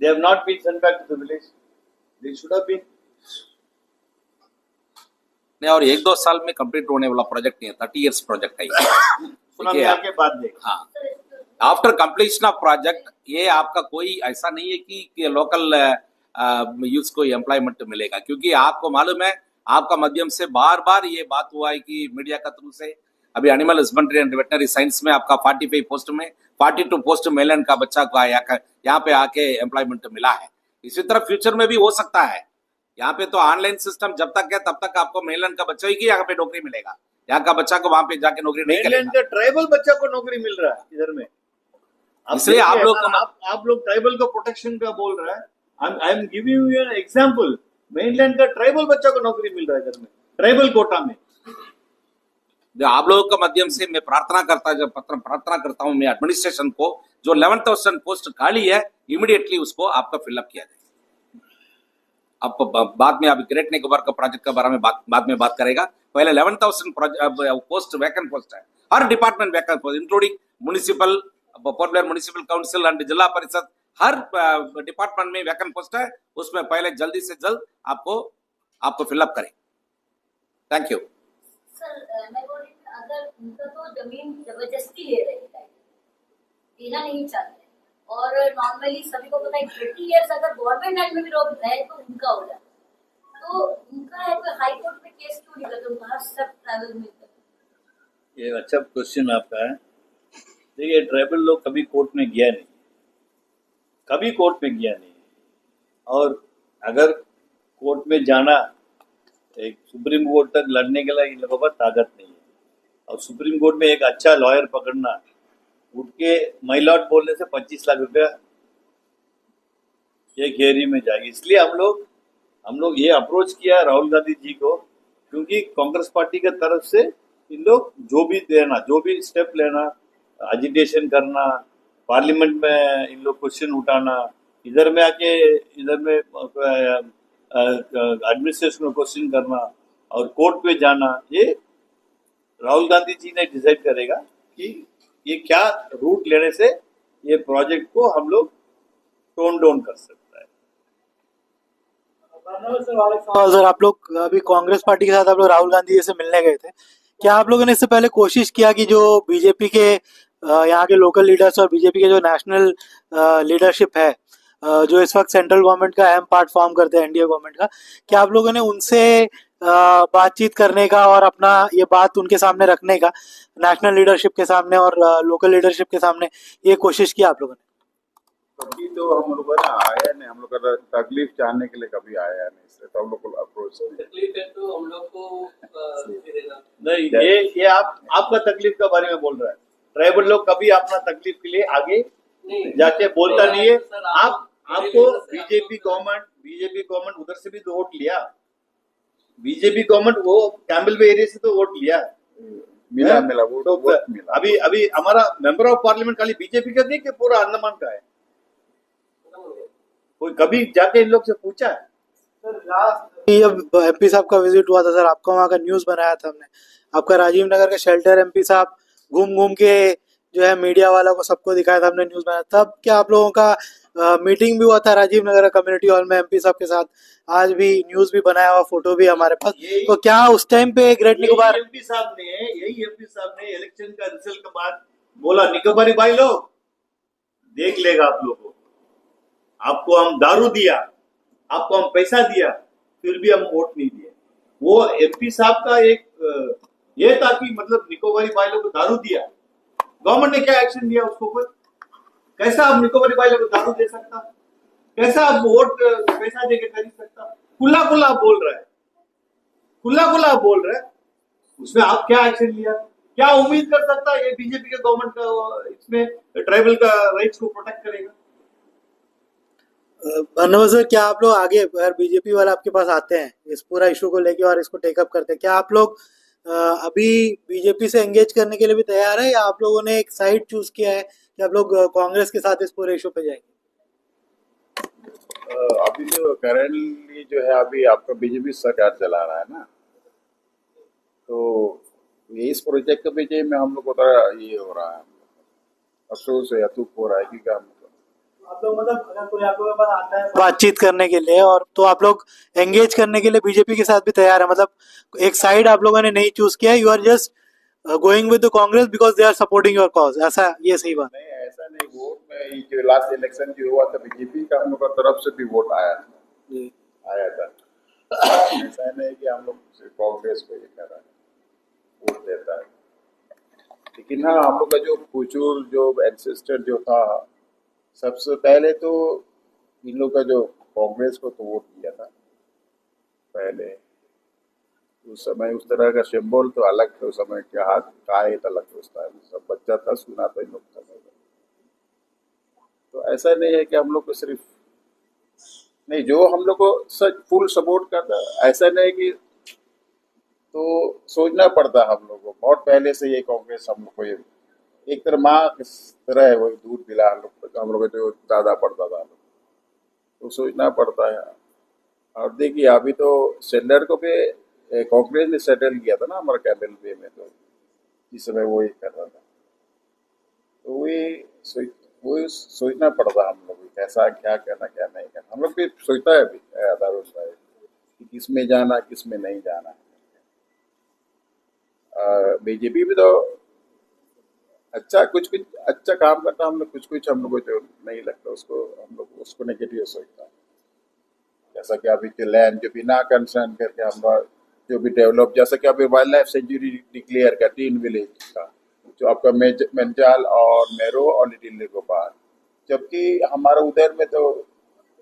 They have not been sent back to the village. They should have been. नहीं, और 1-2 साल में कंप्लीट होने वाला प्रोजेक्ट नहीं है, 30 इयर्स प्रोजेक्ट है ये. सुनामी आके बाद देख. हाँ, आफ्टर कंप्लीशन ऑफ प्रोजेक्ट ये आपका कोई ऐसा नहीं है कि लोकल यूथ को एम्प्लॉयमेंट मिलेगा, क्योंकि आपको मालूम है, आपका माध्यम से बार बार ये बात हुआ है कि मीडिया का थ्रू से अभी animal husbandry and veterinary science में आपका 45 पोस्ट में 42 पोस्ट मेलैंड का बच्चा को यहाँ पे आके एम्प्लॉयमेंट मिला है. इसी तरह फ्यूचर में भी हो सकता है. यहाँ पे तो ऑनलाइन सिस्टम जब तक है तब तक आपको मेलैंड का बच्चा ही की यहाँ पे नौकरी मिलेगा, यहाँ का बच्चा को वहां पे जाके नौकरी नहीं मेनलैंड मिलेगा. का ट्राइबल बच्चा को नौकरी मिल रहा है इधर में. इसलिए आप लोग को आप लोग ट्राइबल को प्रोटेक्शन का बोल रहा है. I am giving you an example. Mainland का ट्राइबल बच्चा को नौकरी मिल रहा है इधर में ट्राइबल कोटा में. आप लोगों के माध्यम से मैं प्रार्थना करता हूं मैं एडमिनिस्ट्रेशन को, जो 11,000 पोस्ट खाली है इमीडिएटली उसको आपका फिलअप किया जाए. आप बाद में अभी ग्रेट निकोबार का प्रोजेक्ट के बारे में बाद में बात करेगा. पहले 11,000 पोस्ट वैकेंट पोस्ट है, हर department vacant post including municipal, Port Blair municipal council and Zila Parishad, हर डिपार्टमेंट में वैकेंट पोस्ट है. उसमें पहले जल्दी से जल्द आपको फिलअप करें. Thank you. सर मैं बोल रही थी, अगर उनका तो जमीन जबरदस्ती ले रहे हैं, देना नहीं चाहते, और नॉर्मली सभी को पता है 30 इयर्स अगर गवर्नमेंट लैंड में भी रोक रहे तो उनका हो जाता, तो उनका है तो हाई कोर्ट में केस क्यों नहीं करते, उनका सब ट्राइबल में. ये अच्छा क्वेश्चन आपका है. देखिए ट्राइबल लोग कभी कोर्ट में गया नहीं, कभी कोर्ट में गया नहीं, और अगर कोर्ट में जाना एक सुप्रीम कोर्ट तक लड़ने के लिए इन लोगों पर ताकत नहीं है. और सुप्रीम कोर्ट में एक अच्छा लॉयर पकड़ना, उठ के माय लॉर्ड बोलने से 25 लाख रुपया एक हेयरिंग में जाएगी. इसलिए हम लोग ये अप्रोच किया राहुल गांधी जी को, क्योंकि कांग्रेस पार्टी की तरफ से इन लोग जो भी स्टेप लेना, एजिटेशन करना, पार्लियामेंट में इन लोग क्वेश्चन उठाना, इधर में आके इधर में एडमिनिस्ट्रेशन को क्वेश्चन करना और कोर्ट पे जाना, ये राहुल गांधी जी ने डिसाइड करेगा कि ये क्या रूट लेने से ये प्रोजेक्ट को हम लोग टोन डाउन कर सकता है. सर आप लोग अभी कांग्रेस पार्टी के साथ आप लोग राहुल गांधी जी से मिलने गए थे, क्या आप लोगों ने इससे पहले कोशिश किया कि जो बीजेपी के यहाँ के लोकल लीडर्स और बीजेपी के जो नेशनल लीडरशिप है, जो इस वक्त सेंट्रल गवर्नमेंट का अहम पार्ट फॉर्म करते हैं एनडीए गवर्नमेंट का, क्या आप लोगों ने उनसे बातचीत करने का और अपना ये बात उनके सामने रखने का, नेशनल लीडरशिप के सामने और लोकल लीडरशिप के सामने, ये कोशिश की आप लोगों ने? कभी तो हम लोग ना आया नहीं, हम लोग का तकलीफ जानने के लिए कभी आया नहीं, इसलिए तो हम लोग को अप्रोच तकलीफ है तो हम लोग को नहीं. ये आपका तकलीफ के बारे में बोल रहा है. ट्राइबल लोग कभी अपना तकलीफ के लिए आगे जाके बोलता नहीं है. आपको बीजेपी गवर्नमेंट उधर से भी तो वोट लिया. बीजेपी गवर्नमेंट वो कैम्बल वे एरिया से तो वोट लिया, मिला वोट तो मिला. अभी हमारा मेंबर ऑफ पार्लियामेंट खाली बीजेपी का नहीं कि पूरा अंडमान का है. कोई कभी जाके इन लोग से पूछा है? जब एमपी साहब का विजिट हुआ था सर, आपका वहाँ का न्यूज बनाया था हमने, आपका राजीव नगर का शेल्टर एमपी साहब घूम के जो है मीडिया वालों को सबको दिखाया था, हमने न्यूज बनाया. तब क्या आप लोगों का मीटिंग भी हुआ था राजीव नगर कम्युनिटी हॉल में एमपी साहब के साथ? आज भी न्यूज भी बनाया हुआ, फोटो भी हमारे पास. तो क्या उस टाइम पे ग्रेट निकोबार एमपी साहब ने इलेक्शन का रिजल्ट के बाद बोला, निकोबारी भाई लोग देख लेगा आप लोगों को, आपको हम दारू दिया, आपको हम पैसा दिया, फिर भी हम वोट नहीं दिए. वो एमपी साहब का एक ये था कि मतलब निकोबारी बाइलों को दारू दिया, गवर्नमेंट ने क्या एक्शन लिया उसके ऊपर? कैसा आप निकोबारी बाइलों को दारू दे सकता? कैसा आप वोट पैसा देके खरीद सकता? खुला खुला बोल रहा है, खुला खुला बोल रहा है, उसमें आप क्या एक्शन लिया? क्या उम्मीद कर सकता है ये बीजेपी के गवर्नमेंट का इसमें ट्राइबल का राइट्स को प्रोटेक्ट करेगा? धन्यवाद सर, क्या आप लोग आगे अगर बीजेपी वाले आपके पास आते हैं इस पूरा इशू को लेके और इसको टेकअप करते हैं, क्या आप लोग अभी बीजेपी से एंगेज करने के लिए भी तैयार है, या आप लोगों ने एक साइड चूज किया है कि आप लोग कांग्रेस के साथ इस पूरे इशू पे जाएंगे? अभी जो करेंटली जो है अभी आपका बीजेपी सरकार चला रहा है ना, तो ये इस प्रोजेक्ट के विजय में हम लोग को थोड़ा ये हो रहा है, अफसोस है, अतुक हो रहा है कि क्या आप लोग मतलब अगर कोई आप लोगों के पास आता है बातचीत करने के लिए, और तो आप लोग एंगेज करने के लिए बीजेपी के साथ भी तैयार है, मतलब एक साइड आप लोगों ने नहीं चूज किया, you are just going with the Congress because they are supporting your cause, ऐसा ये सही बात? नहीं, ऐसा नहीं। वोट में ये जो लास्ट इलेक्शन जो हुआ था बीजेपी का हम लोग का तरफ से भी वोट आया था। ऐसा नहीं कि हम लोग कांग्रेस को ये कर रहा है, वोट देता है। लेकिन हाँ, हम लोग का जो फुचूर जो एंसेस्टर जो था, सबसे पहले तो इन लोग का जो कांग्रेस को तो वोट दिया था पहले, उस समय उस तरह का सिंबल तो अलग था, उस समय क्या हाथ काय अलग था, उस टाइम सब बच्चा था, सुना था इन लोग समय में। तो ऐसा नहीं है कि हम लोग को सिर्फ नहीं, जो हम लोग को फुल सपोर्ट करता, ऐसा नहीं कि तो सोचना पड़ता हम लोग को बहुत पहले से ये कांग्रेस हम लोग को ये एक तरह माँ किस तरह है, वो दूध पिला हम लोग जो दादा पड़ता था, तो सोचना पड़ता है। और देखिए अभी तो सेंडर को भी कांग्रेस ने सेटल किया था ना हमारा कैबिनेट वे में, तो इस समय वो ही कर रहा था, तो वही सोचना पड़ता हम लोग को कैसा क्या करना क्या नहीं करना। हम लोग भी सोचता है अभी अदारुल साहब कि किस में जाना किस में नहीं जाना। बीजेपी भी तो अच्छा कुछ अच्छा काम करता, हम लोग कुछ हम लोग को जो नहीं लगता उसको हम लोग उसको नेगेटिव सोचता है। जैसा कि अभी जो लैंड जो बिना कंसर्न करके हम लोग जो भी डेवलप, जैसा कि अभी वाइल्ड लाइफ सेंचुरी डिक्लेयर का 3 विलेज का, जो आपका मेंचाल और मेरो और लिटिल निकोबार, जबकि हमारा उधर में तो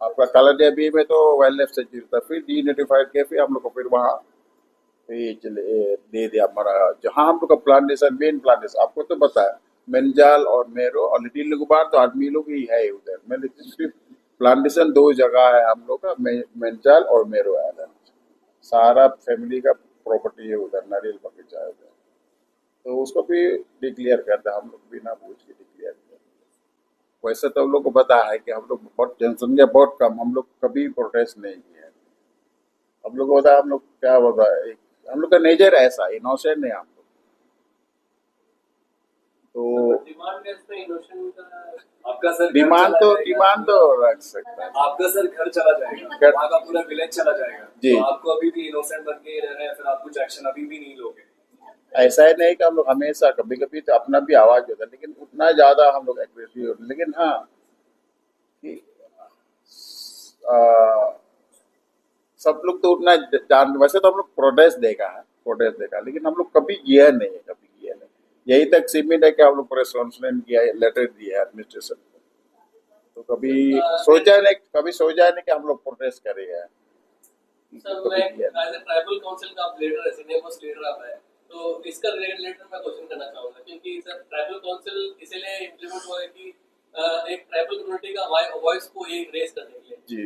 आपका कालाडिया बी में तो वाइल्ड लाइफ सेंचुरी था, फिर डीनोटिफाइड किया, फिर हम लोग को फिर वहाँ दे दिया हमारा जहाँ हम लोग का प्लांटेशन मेन प्लांटेशन आपको तो पता है, मेंजाल और मेरो और लिटिल निकोबार तो आदमी लोग ही है उधर में, लेकिन सिर्फ प्लांटेशन 2 जगह है हम लोग का, मेंजाल और मेरो आइलैंड, सारा फैमिली का प्रॉपर्टी है उधर, नारियल बगीचा है उधर, तो उसको भी डिक्लेयर करते हम लोग बिना पूछ के डिक्लेयर करते। वैसे तो हम लोग को पता है कि हम लोग बहुत जनसंख्या बहुत कम, हम लोग कभी प्रोटेस्ट नहीं किया, हम लोग को पता हम लोग क्या होता है, हम लोग का नेचर ऐसा इनोसेंट है हम लोग, तो आपका सर डिमांड तो रख सकता है, आपका सर घर चला जाएगा, वहाँ का पूरा विलेज चला जाएगा, जी। तो आपको अभी भी इनोसेंट बन के रह रहे हैं, फिर आप कुछ एक्शन अभी भी नहीं लोगे? ऐसा ही नहीं कि हम लोग हमेशा कभी कभी तो अपना भी आवाज होता है, लेकिन उतना ज्यादा हम लोग एग्रेसिव होते, लेकिन हाँ कि सब लोग तो उतना जान, वैसे तो हम लोग प्रोटेस्ट देखा, लेकिन हम लोग कभी किया नहीं है, कभी किया नहीं, यही तक सीमित है कि हम लोग प्रेस कॉन्फ्रेंस किया, लेटर दिया है एडमिनिस्ट्रेशन को, तो कभी सोचा नहीं कि हम लोग प्रोटेस्ट करेंगे। सर मैं एज ए ट्राइबल काउंसिल का आप लीडर है, सीनियर मोस्ट लीडर आप है, तो इसका रिलेटेड मैं क्वेश्चन करना चाहूंगा, क्योंकि सर ट्राइबल काउंसिल इसीलिए इम्प्लीमेंट हुआ है कि एक ट्राइबल कम्युनिटी का वॉइस को एक रेस करने के लिए जी।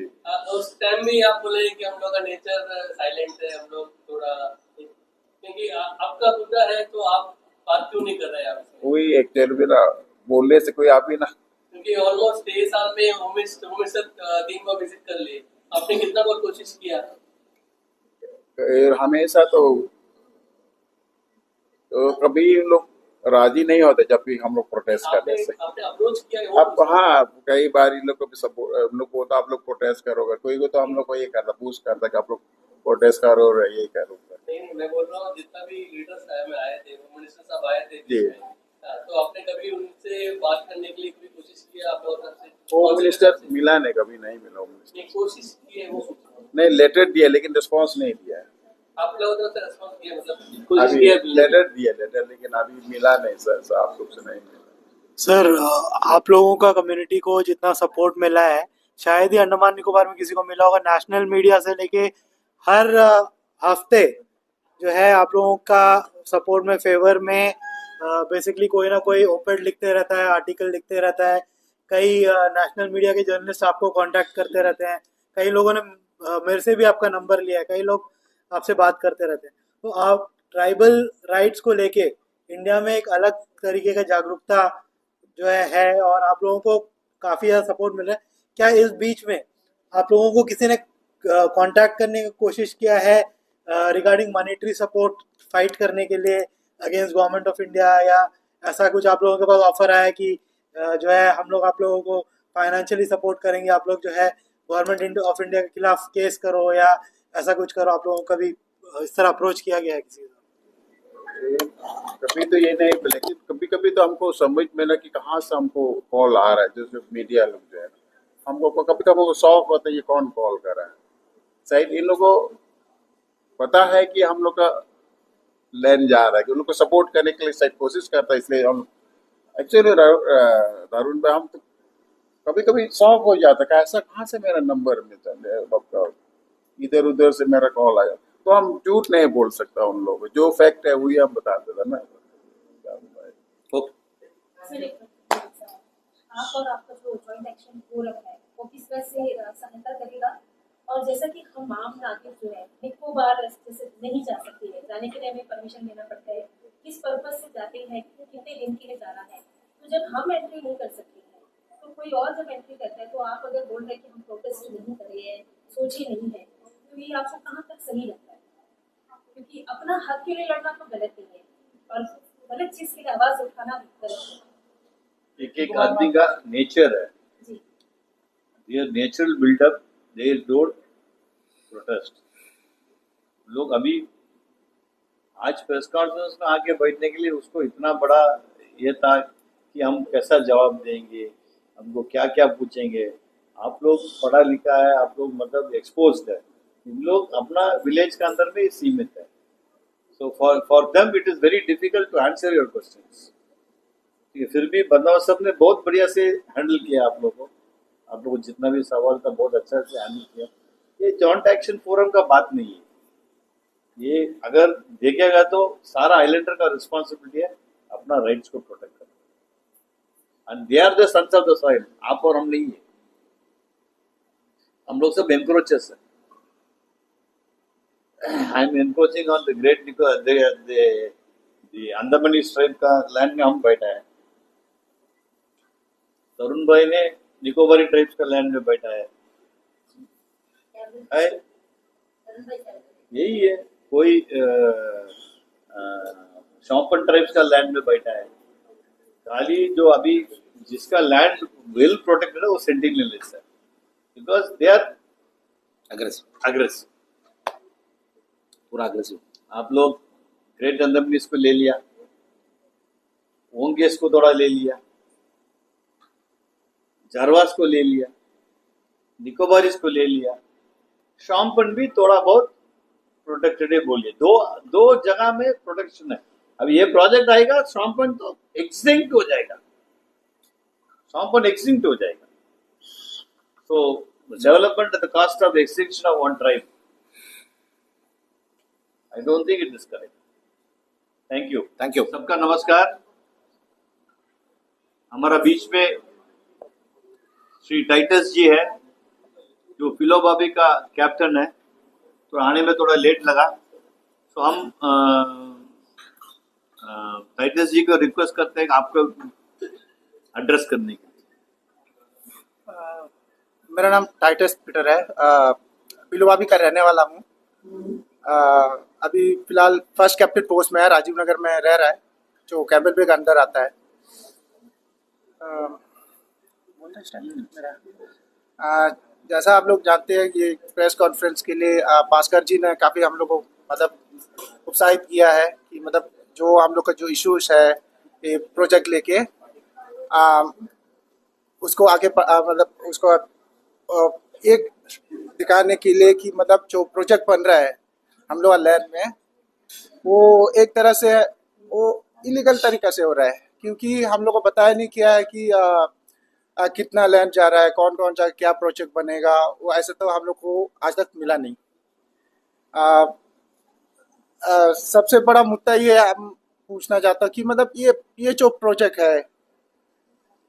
उस टाइम भी आप बोले कि हम लोग का नेचर साइलेंट है, हम लोग थोड़ा, क्योंकि आपका मुद्दा है तो आप बात क्यों नहीं कर रहे हैं आप? कोई एक्चुअली भी ना बोलने से कोई आप ही ना, क्योंकि ऑलमोस्ट 3 साल में उमेश 3 बार विजिट कर लिए, आपने कितना बार कोशिश किया? हमेशा तो कभी लोग राजी नहीं होते जब भी हम लोग प्रोटेस्ट करने से। आपने अप्रोच किया? अब हाँ, कई बार इन लोग को भी सपोर्ट, हम लोग को आप लोग प्रोटेस्ट करोगे, कोई को तो हम लोग को ये करता पूछ करता कि आप लोग प्रोटेस्ट करो और ये करो। नहीं, मैं बोल रहा हूँ जितना भी लीडर्स आए थे, मिनिस्टर साहब आए थे जी, तो आपने कभी उनसे बात करने के लिए कोई कोशिश किया? आप लोगों से वो मिनिस्टर मिला नहीं, कभी नहीं मिला, कोशिश की है वो नहीं, लेटर दिया लेकिन रिस्पांस नहीं दिया है। आप लोगों ने तो रेस्पॉन्स दिया, मतलब कोशिश अभी किया लेटर दिया लेटर, लेकिन अभी मिला नहीं सर, आप लोग से नहीं मिला। सर आप लोगों का कम्युनिटी को जितना सपोर्ट मिला है शायद ही अंडमान निकोबार में किसी को मिला होगा। नेशनल मीडिया से लेके हर हफ्ते जो है आप लोगों का सपोर्ट में फेवर में बेसिकली कोई ना कोई ओपेड लिखते रहता है, आर्टिकल लिखते रहता है। कई नेशनल मीडिया के जर्नलिस्ट आपको कांटेक्ट करते रहते हैं। कई लोगों ने मेरे से भी आपका नंबर लिया है, कई लोग आपसे बात करते रहते हैं। तो आप ट्राइबल राइट्स को लेके इंडिया में एक अलग तरीके का जागरूकता जो है और आप लोगों को काफ़ी ज़्यादा सपोर्ट मिल रहा है। क्या इस बीच में आप लोगों को किसी ने कांटेक्ट करने की कोशिश किया है रिगार्डिंग मॉनेटरी सपोर्ट फाइट करने के लिए अगेंस्ट गवर्नमेंट ऑफ इंडिया, या ऐसा कुछ आप लोगों के पास ऑफर आया कि जो है हम लोग आप लोगों को फाइनेंशियली सपोर्ट करेंगे, आप लोग जो है गवर्नमेंट ऑफ इंडिया के खिलाफ केस करो या ऐसा कुछ करो? आप लोगों को कभी इस तरह अप्रोच किया गया है किसी से? कभी तो ये नहीं, लेकिन कभी कभी तो हमको समझ में ना कि कहाँ से हमको कॉल आ रहा है, जैसे मीडिया लोग जो है हमको कभी कभी शौक होता है ये कौन कॉल कर रहा है। शायद इन लोगों को पता है कि हम लोग का लैंड जा रहा है, कि उन लोग को सपोर्ट करने के लिए शायद कोशिश करता है, इसलिए हम एक्चुअली दारुण भाई हम तो कभी कभी शौक हो जाता है ऐसा कहाँ से मेरा नंबर मिलता है, इधर उधर से मेरा कॉल आया। तो हम झूठ नहीं बोल सकता उन लोगों को, जो फैक्ट है वही हम बताते थे ना। आप और आपका जो जॉइंट एक्शन फोरम है वो किस तरह से सहायता करेगा? और जैसा कि हम आम नागरिक जो है निकोबार जैसे नहीं जा सकते हैं, जाने के लिए हमें परमिशन लेना पड़ता है, किस पर्पज से जाते हैं, कितने दिन के लिए जाना है, तो जब हम एंट्री नहीं कर सकते हैं तो कोई और जब एंट्री करता है, तो आप अगर बोल रहे हैं कि हम प्रोटेस्ट नहीं कर रहे हैं, सोचे नहीं है, तो ये आपको कहाँ तक सही लगता है? क्योंकि अपना हक के लिए लड़ना तो गलत नहीं है और गलत चीज के लिए आवाज उठाना भी गलत है। एक एक आदमी का नेचर है, जी ये natural buildup, they don't protest. लोग अभी आज प्रेस कॉन्फ्रेंस में आके बैठने के लिए उसको इतना बड़ा ये था कि हम कैसा जवाब देंगे, हमको क्या क्या पूछेंगे। आप लोग पढ़ा लिखा है, आप लोग मतलब एक्सपोज्ड है, इन लोग अपना विलेज के अंदर में ही सीमित है। So for them it is very difficult to answer your questions. फिर भी बंदोबस्त साहब ने बहुत बढ़िया से हैंडल किया आप लोगों को, आप लोगों को जितना भी सवाल था बहुत अच्छा से हैंडल किया। ये जॉइंट एक्शन फोरम का बात नहीं है, ये अगर देखेगा तो सारा आइलैंडर का रिस्पॉन्सिबिलिटी है अपना राइट्स को प्रोटेक्ट करना, and they are the sons of the soil. आप और हम नहीं है, हम लोग सब एनक्रोचर्स है। I am encroaching on the Great Andamani tribe का लैंड में हम बैठा है, तरुण भाई ने निकोबारी ट्राइब्स का लैंड में बैठा है, यही है। कोई शॉपन ट्राइब्स का लैंड में बैठा है। खाली जो अभी जिसका लैंड वेल प्रोटेक्टेड है वो सेंटिनलिस्ट है, बिकॉज दे आर अग्रेसिव, पूरा अग्रेसिव। आप लोग ग्रेट अंडमानीज को ले लिया, ओंगेस को थोड़ा ले लिया, जारवास को ले लिया, निकोबारिस को ले लिया, शॉम्पन भी थोड़ा बहुत प्रोटेक्टेड है बोलिए। दो जगह में प्रोटेक्शन है। अब ये प्रोजेक्ट आएगा शॉम्पन तो एक्सटिंक्ट हो जाएगा, शॉम्पन एक्सटिंक्ट हो जाएगा। सो development at the cost of extinction of one tribe, I don't think it is correct. Thank you, thank you. सबका नमस्कार। हमारा बीच में श्री टाइटस जी है जो फिलो बाबी का कैप्टन है, तो आने में थोड़ा लेट लगा, तो हम टाइटस जी को रिक्वेस्ट करते हैं कि आपको एड्रेस करने के लिए। मेरा नाम टाइटस पीटर है, पिलुवाबी का रहने वाला हूँ। अभी फिलहाल फर्स्ट कैप्टन पोस्ट में है, राजीव नगर में रह रहा है, जो कैम्बल बे के अंदर आता है। जैसा आप लोग जानते हैं ये प्रेस कॉन्फ्रेंस के लिए भास्कर जी ने काफ़ी हम लोग को मतलब उत्साहित किया है कि मतलब जो हम लोग का जो इश्यूज है ये प्रोजेक्ट लेके उसको आगे मतलब उसको एक दिखाने के लिए कि मतलब जो प्रोजेक्ट बन रहा है हम लोग लैंड में, वो एक तरह से वो इलीगल तरीका से हो रहा है, क्योंकि हम लोग को बताया नहीं किया है कि कितना लैंड जा रहा है, कौन कौन सा क्या प्रोजेक्ट बनेगा, वो ऐसे तो हम लोग को आज तक मिला नहीं। आ, सबसे बड़ा मुद्दा ये हम पूछना चाहता कि मतलब ये जो प्रोजेक्ट है,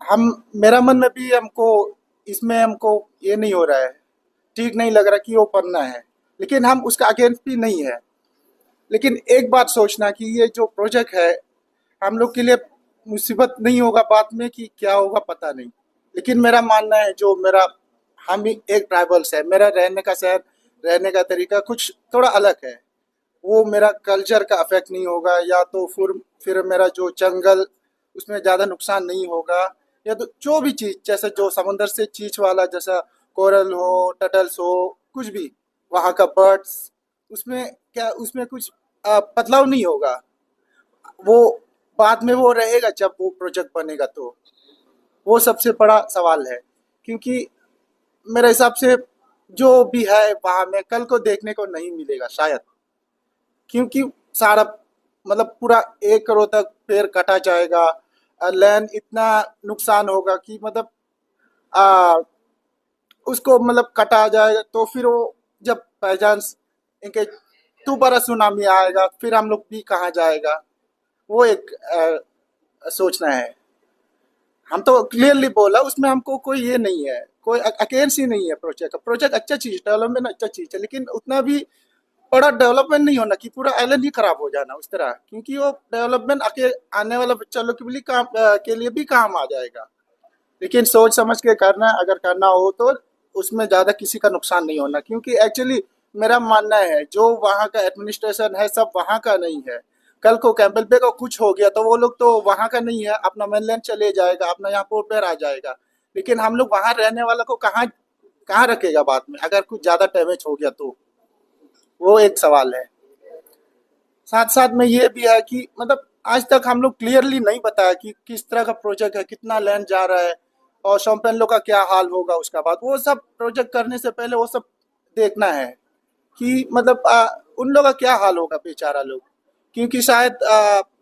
हम मेरा मन में भी हमको इसमें हमको ये नहीं हो रहा है, ठीक नहीं लग रहा कि वो बनना है, लेकिन हम उसका अगेंस्ट भी नहीं है। लेकिन एक बात सोचना कि ये जो प्रोजेक्ट है हम लोग के लिए मुसीबत नहीं होगा बाद में कि क्या होगा पता नहीं। लेकिन मेरा मानना है जो मेरा हम भी एक ट्राइबल्स है, मेरा रहने का शहर, रहने का तरीका कुछ थोड़ा अलग है, वो मेरा कल्चर का अफेक्ट नहीं होगा, या तो फिर मेरा जो जंगल उसमें ज़्यादा नुकसान नहीं होगा, या तो जो भी चीज़ जैसे जो समुंदर से चीज वाला जैसा कोरल हो, टटल्स हो, कुछ भी वहाँ का बर्ड्स, उसमें कुछ बदलाव नहीं होगा। वो बाद में वो रहेगा जब वो प्रोजेक्ट बनेगा, तो वो सबसे बड़ा सवाल है। क्योंकि मेरे हिसाब से जो भी है वहाँ में कल को देखने को नहीं मिलेगा शायद, क्योंकि सारा मतलब पूरा 1 करोड़ तक पेड़ कटा जाएगा, लैंड इतना नुकसान होगा कि मतलब उसको मतलब कटा जाएगा, तो फिर वो जब बाईचांस इनके दोबारा सुनामी आएगा फिर हम लोग भी कहाँ जाएगा, वो एक सोचना है। हम तो क्लियरली बोला, उसमें हमको कोई ये नहीं है, कोई अकेंस ही नहीं है। प्रोजेक्ट अच्छा चीज, डेवलपमेंट अच्छा चीज है, लेकिन उतना भी बड़ा डेवलपमेंट नहीं होना कि पूरा आइलैंड ही खराब हो जाना उस तरह, क्योंकि वो डेवलपमेंट आने वाला बच्चा लोग के लिए भी काम आ जाएगा। लेकिन सोच समझ के करना, अगर करना हो तो उसमें ज़्यादा किसी का नुकसान नहीं होना, क्योंकि एक्चुअली मेरा मानना है जो वहाँ का एडमिनिस्ट्रेशन है सब वहाँ का नहीं है। कल को कैंपबेल बे को कुछ हो गया तो वो लोग तो वहाँ का नहीं है, अपना मेनलैंड चले जाएगा, अपना यहाँ पोर्ट ब्लेयर आ जाएगा, लेकिन हम लोग वहाँ रहने वाला को कहाँ कहाँ रखेगा बाद में अगर कुछ ज़्यादा डैमेज हो गया तो, वो एक सवाल है। साथ साथ में ये भी है कि मतलब आज तक हम लोग क्लियरली नहीं बताया कि किस तरह का प्रोजेक्ट है, कितना लैंड जा रहा है, और शॉम्पेन लोग का क्या हाल होगा उसका बाद। वो सब प्रोजेक्ट करने से पहले वो सब देखना है कि मतलब उन लोग का क्या हाल होगा बेचारा लोग, क्योंकि शायद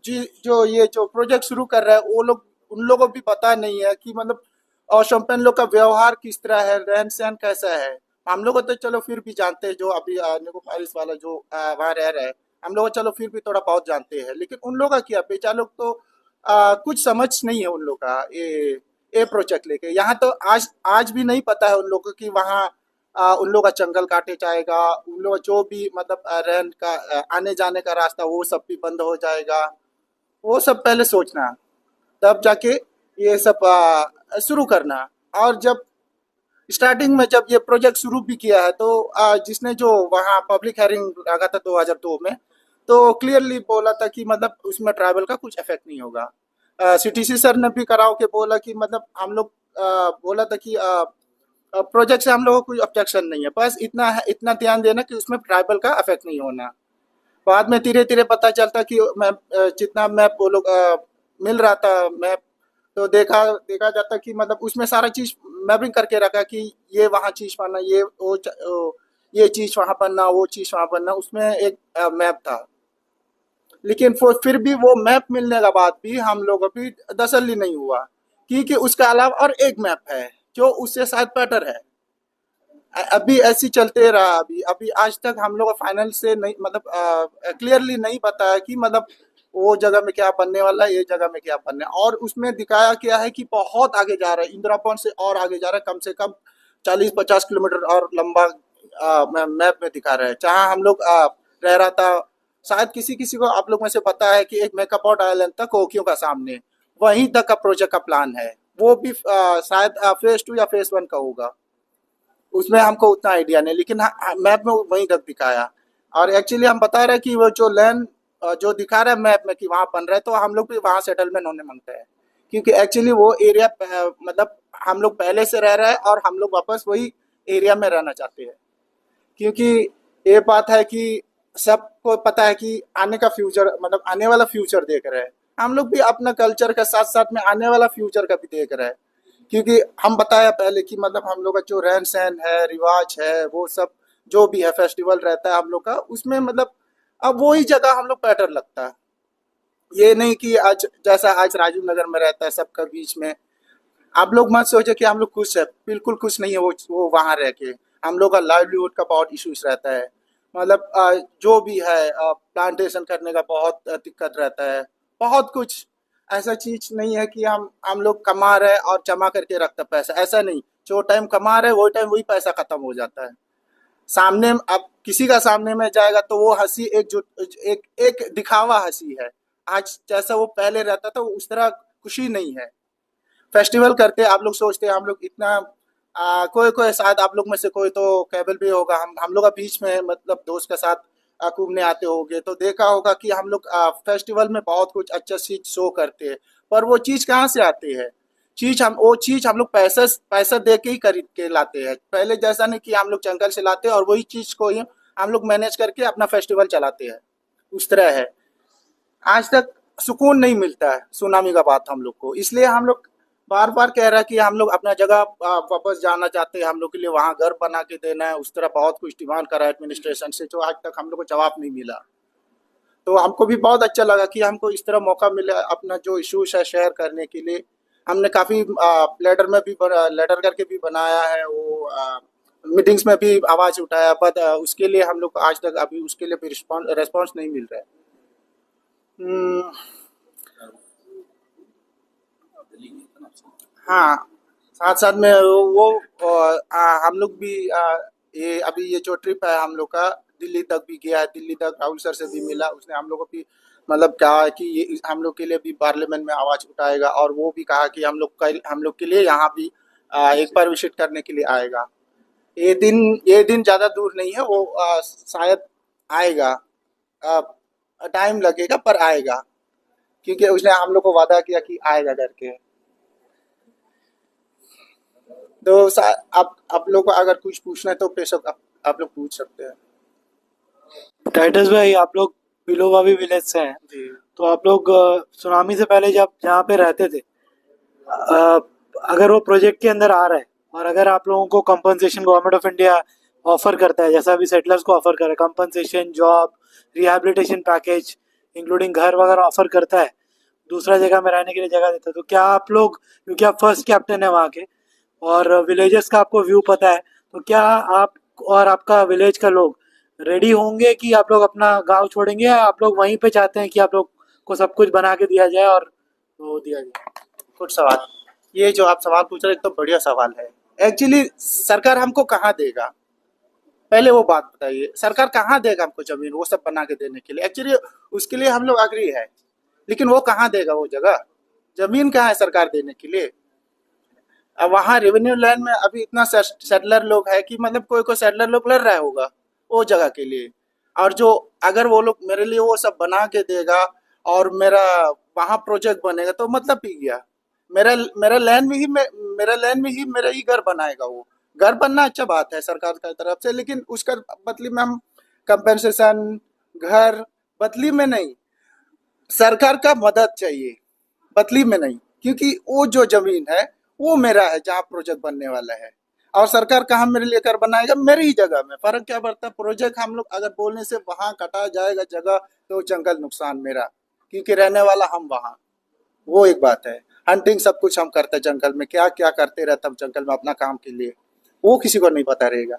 जो प्रोजेक्ट शुरू कर रहा है वो लोग, उन लोगों को भी पता नहीं है कि मतलब और शॉम्पेन लोग का व्यवहार किस तरह है, रहन सहन कैसा है। हम लोग तो चलो फिर भी जानते हैं, जो अभी निको पारिस वाला जो वहाँ रह रहा है, हम लोग चलो फिर भी थोड़ा बहुत जानते हैं, लेकिन उन लोग का क्या, बेचारा लोग तो कुछ समझ नहीं है उन लोग का ये प्रोजेक्ट लेके। यहाँ तो आज भी नहीं पता है उन लोगों को कि वहाँ उन लोग का जंगल काटे जाएगा, उन लोग जो भी मतलब रहन का आने जाने का रास्ता वो सब भी बंद हो जाएगा। वो सब पहले सोचना, तब जाके ये सब शुरू करना। और जब स्टार्टिंग में जब ये प्रोजेक्ट शुरू भी किया है तो जिसने जो वहाँ पब्लिक हेयरिंग लगा था 2002 में, तो क्लियरली बोला था कि मतलब उसमें ट्राइबल का कुछ इफेक्ट नहीं होगा। सीटीसी सर ने भी कराओ के बोला कि मतलब हम लोग बोला था कि प्रोजेक्ट से हम लोगों को कोई ऑब्जेक्शन नहीं है, बस इतना ध्यान देना कि उसमें ट्राइबल का इफेक्ट नहीं होना। बाद में धीरे धीरे पता चलता कि मैं जितना मैप वो लोग मिल रहा था मैप, तो देखा जाता कि मतलब उसमें सारा चीज मैपिंग करके रखा कि ये वहाँ चीज बनना, ये चीज वहाँ बनना, वो चीज वहाँ बनना, उसमें एक मैप था। लेकिन फिर भी वो मैप मिलने के बाद भी हम लोगों को भी तसल्ली नहीं हुआ, क्योंकि उसका अलावा और एक मैप है जो उससे शायद बेटर है। अभी ऐसी चलते रहा, अभी आज तक हम लोग फाइनल से नहीं मतलब क्लियरली नहीं बताया कि मतलब वो जगह में क्या बनने वाला है, ये जगह में क्या बनने, और उसमें दिखाया क्या है कि बहुत आगे जा रहा है, इंदिरा पॉइंट से और आगे जा रहा है, कम से कम 40-50 किलोमीटर और लंबा मैप में दिखा रहा है। जहाँ हम लोग रह रहा था, शायद किसी को आप लोग में से पता है कि एक मेकापॉट आइलैंड था कोकियों का सामने, वहीं तक का प्रोजेक्ट का प्लान है, वो भी शायद फेज 2 या फेज 1 का होगा, उसमें हमको उतना आइडिया नहीं, लेकिन मैप में वहीं तक दिखाया। और एक्चुअली हम बता रहे हैं कि वो जो लैंड जो दिखा रहा है मैप में कि वहाँ बन रहा है, तो हम लोग भी वहाँ सेटलमेंट होने मांगते हैं, क्योंकि एक्चुअली वो एरिया मतलब हम लोग पहले से रह रहे हैं और हम लोग वापस वही एरिया में रहना चाहते हैं। क्योंकि ये बात है कि सबको पता है कि आने का फ्यूचर मतलब आने वाला फ्यूचर देख रहे हैं, हम लोग भी अपना कल्चर के साथ साथ में आने वाला फ्यूचर का भी देख रहे हैं। क्योंकि हम बताया पहले कि मतलब हम लोग का जो रहन सहन है, रिवाज है, वो सब जो भी है फेस्टिवल रहता है हम लोग का, उसमें मतलब अब वही जगह हम लोग बेटर लगता है। ये नहीं कि आज जैसा आज राजीव नगर में रहता है सबका बीच में, आप लोग मत सोचे कि हम लोग खुश है, बिल्कुल खुश नहीं है वो वहाँ रह के। हम लोग का लाइवलीहुड का बहुत इश्यूज रहता है, मतलब जो भी है प्लांटेशन करने का बहुत दिक्कत रहता है, बहुत कुछ ऐसा चीज नहीं है कि हम लोग कमा रहे और जमा करके रखते पैसा, ऐसा नहीं। जो टाइम कमा रहे वही टाइम वही पैसा खत्म हो जाता है। सामने अब किसी का सामने में जाएगा तो वो हंसी एक जो एक एक दिखावा हंसी है। आज जैसा वो पहले रहता था उस तरह खुशी नहीं है। फेस्टिवल करते आप लोग सोचते हैं हम लोग इतना कोई कोई शायद आप लोग में से कोई तो केबल भी होगा, हम लोग का बीच में मतलब दोस्त के साथ घूमने आते होंगे तो देखा होगा कि हम लोग फेस्टिवल में बहुत कुछ अच्छा चीज शो करते हैं, पर वो चीज कहाँ से आती है? वो चीज हम लोग पैसा दे के ही खरीद के लाते हैं। पहले जैसा नहीं कि हम लोग जंगल से लाते हैं और वही चीज को ही हम लोग मैनेज करके अपना फेस्टिवल चलाते हैं, उस तरह है। आज तक सुकून नहीं मिलता है सुनामी का बात हम लोग को, इसलिए हम लोग बार बार कह रहा है कि हम लोग अपना जगह वापस जाना चाहते हैं, हम लोग के लिए वहाँ घर बना के देना है, उस तरह बहुत कुछ डिमांड करा है एडमिनिस्ट्रेशन से, जो आज तक हम लोग को जवाब नहीं मिला। तो हमको भी बहुत अच्छा लगा कि हमको इस तरह मौका मिला अपना जो इश्यूज है शेयर करने के लिए। हमने काफ़ी लेटर करके भी बनाया है, वो मीटिंग्स में भी आवाज़ उठाया, बट उसके लिए हम लोग आज तक अभी उसके लिए भी रिस्पॉन्स नहीं मिल रहा है। हाँ, साथ साथ में वो हम लोग भी ये अभी ये जो ट्रिप है हम लोग का दिल्ली तक भी गया है, दिल्ली तक राहुल सर से भी मिला, उसने हम लोग को भी मतलब कहा कि ये हम लोग के लिए भी पार्लियामेंट में आवाज़ उठाएगा, और वो भी कहा कि हम लोग के लिए यहाँ भी एक बार विजिट करने के लिए आएगा। ये दिन ज़्यादा दूर नहीं है, वो शायद आएगा, टाइम लगेगा पर आएगा, क्योंकि उसने हम लोग को वादा किया कि आएगा करके। तो आप लोग को अगर कुछ पूछना है तो बेशक आप लोग पूछ सकते हैं। टाइटस भाई, आप लोग बिलोवावी विलेज से हैं, जी तो आप लोग सुनामी से पहले जब जहाँ पे रहते थे, अगर वो प्रोजेक्ट के अंदर आ रहा है और अगर आप लोगों को compensation government of India offer करता है, जैसा अभी सेटलर्स को ऑफर करे compensation, job, rehabilitation package including घर वगैरह ऑफर करता है, दूसरा जगह में रहने के लिए जगह देता है, तो क्या आप लोग, क्योंकि आप फर्स्ट कैप्टन है वहाँ के और विलेजेस का आपको व्यू पता है, तो क्या आप और आपका विलेज का लोग रेडी होंगे कि आप लोग अपना गांव छोड़ेंगे, या आप लोग वहीं पे चाहते हैं कि आप लोग को सब कुछ बना के दिया जाए और वो दिया जाए? गुड सवाल, ये जो आप सवाल पूछ रहे हैं एकदम बढ़िया सवाल है। एक्चुअली सरकार हमको कहाँ देगा, पहले वो बात बताइए, सरकार कहाँ देगा हमको जमीन वो सब बना के देने के लिए? एक्चुअली उसके लिए हम लोग अग्री है, लेकिन वो कहाँ देगा वो जगह, जमीन कहाँ है सरकार देने के लिए? अब वहाँ रेवेन्यू लैंड में अभी इतना सेटलर लोग है कि मतलब कोई सेटलर लोग लड़ रहा होगा वो जगह के लिए, और जो अगर वो लोग मेरे लिए वो सब बना के देगा और मेरा वहाँ प्रोजेक्ट बनेगा तो मतलब भी गया, मेरा लैंड में ही मेरा ही घर बनाएगा। वो घर बनना अच्छा बात है सरकार की तरफ से, लेकिन उसका बदली में हम कंपेंसेशन घर बदली में नहीं, सरकार का मदद चाहिए बदली में नहीं, क्योंकि वो जो जमीन है वो मेरा है जहाँ प्रोजेक्ट बनने वाला है, और सरकार कहाँ मेरे लिए घर बनाएगा, मेरी ही जगह में। फर्क क्या पड़ता है? प्रोजेक्ट हम लोग अगर बोलने से वहाँ कटा जाएगा जगह तो जंगल नुकसान मेरा, क्योंकि रहने वाला हम वहाँ, वो एक बात है। हंटिंग सब कुछ हम करते हैं जंगल में, क्या क्या करते रहते हम जंगल में अपना काम के लिए, वो किसी को नहीं पता रहेगा।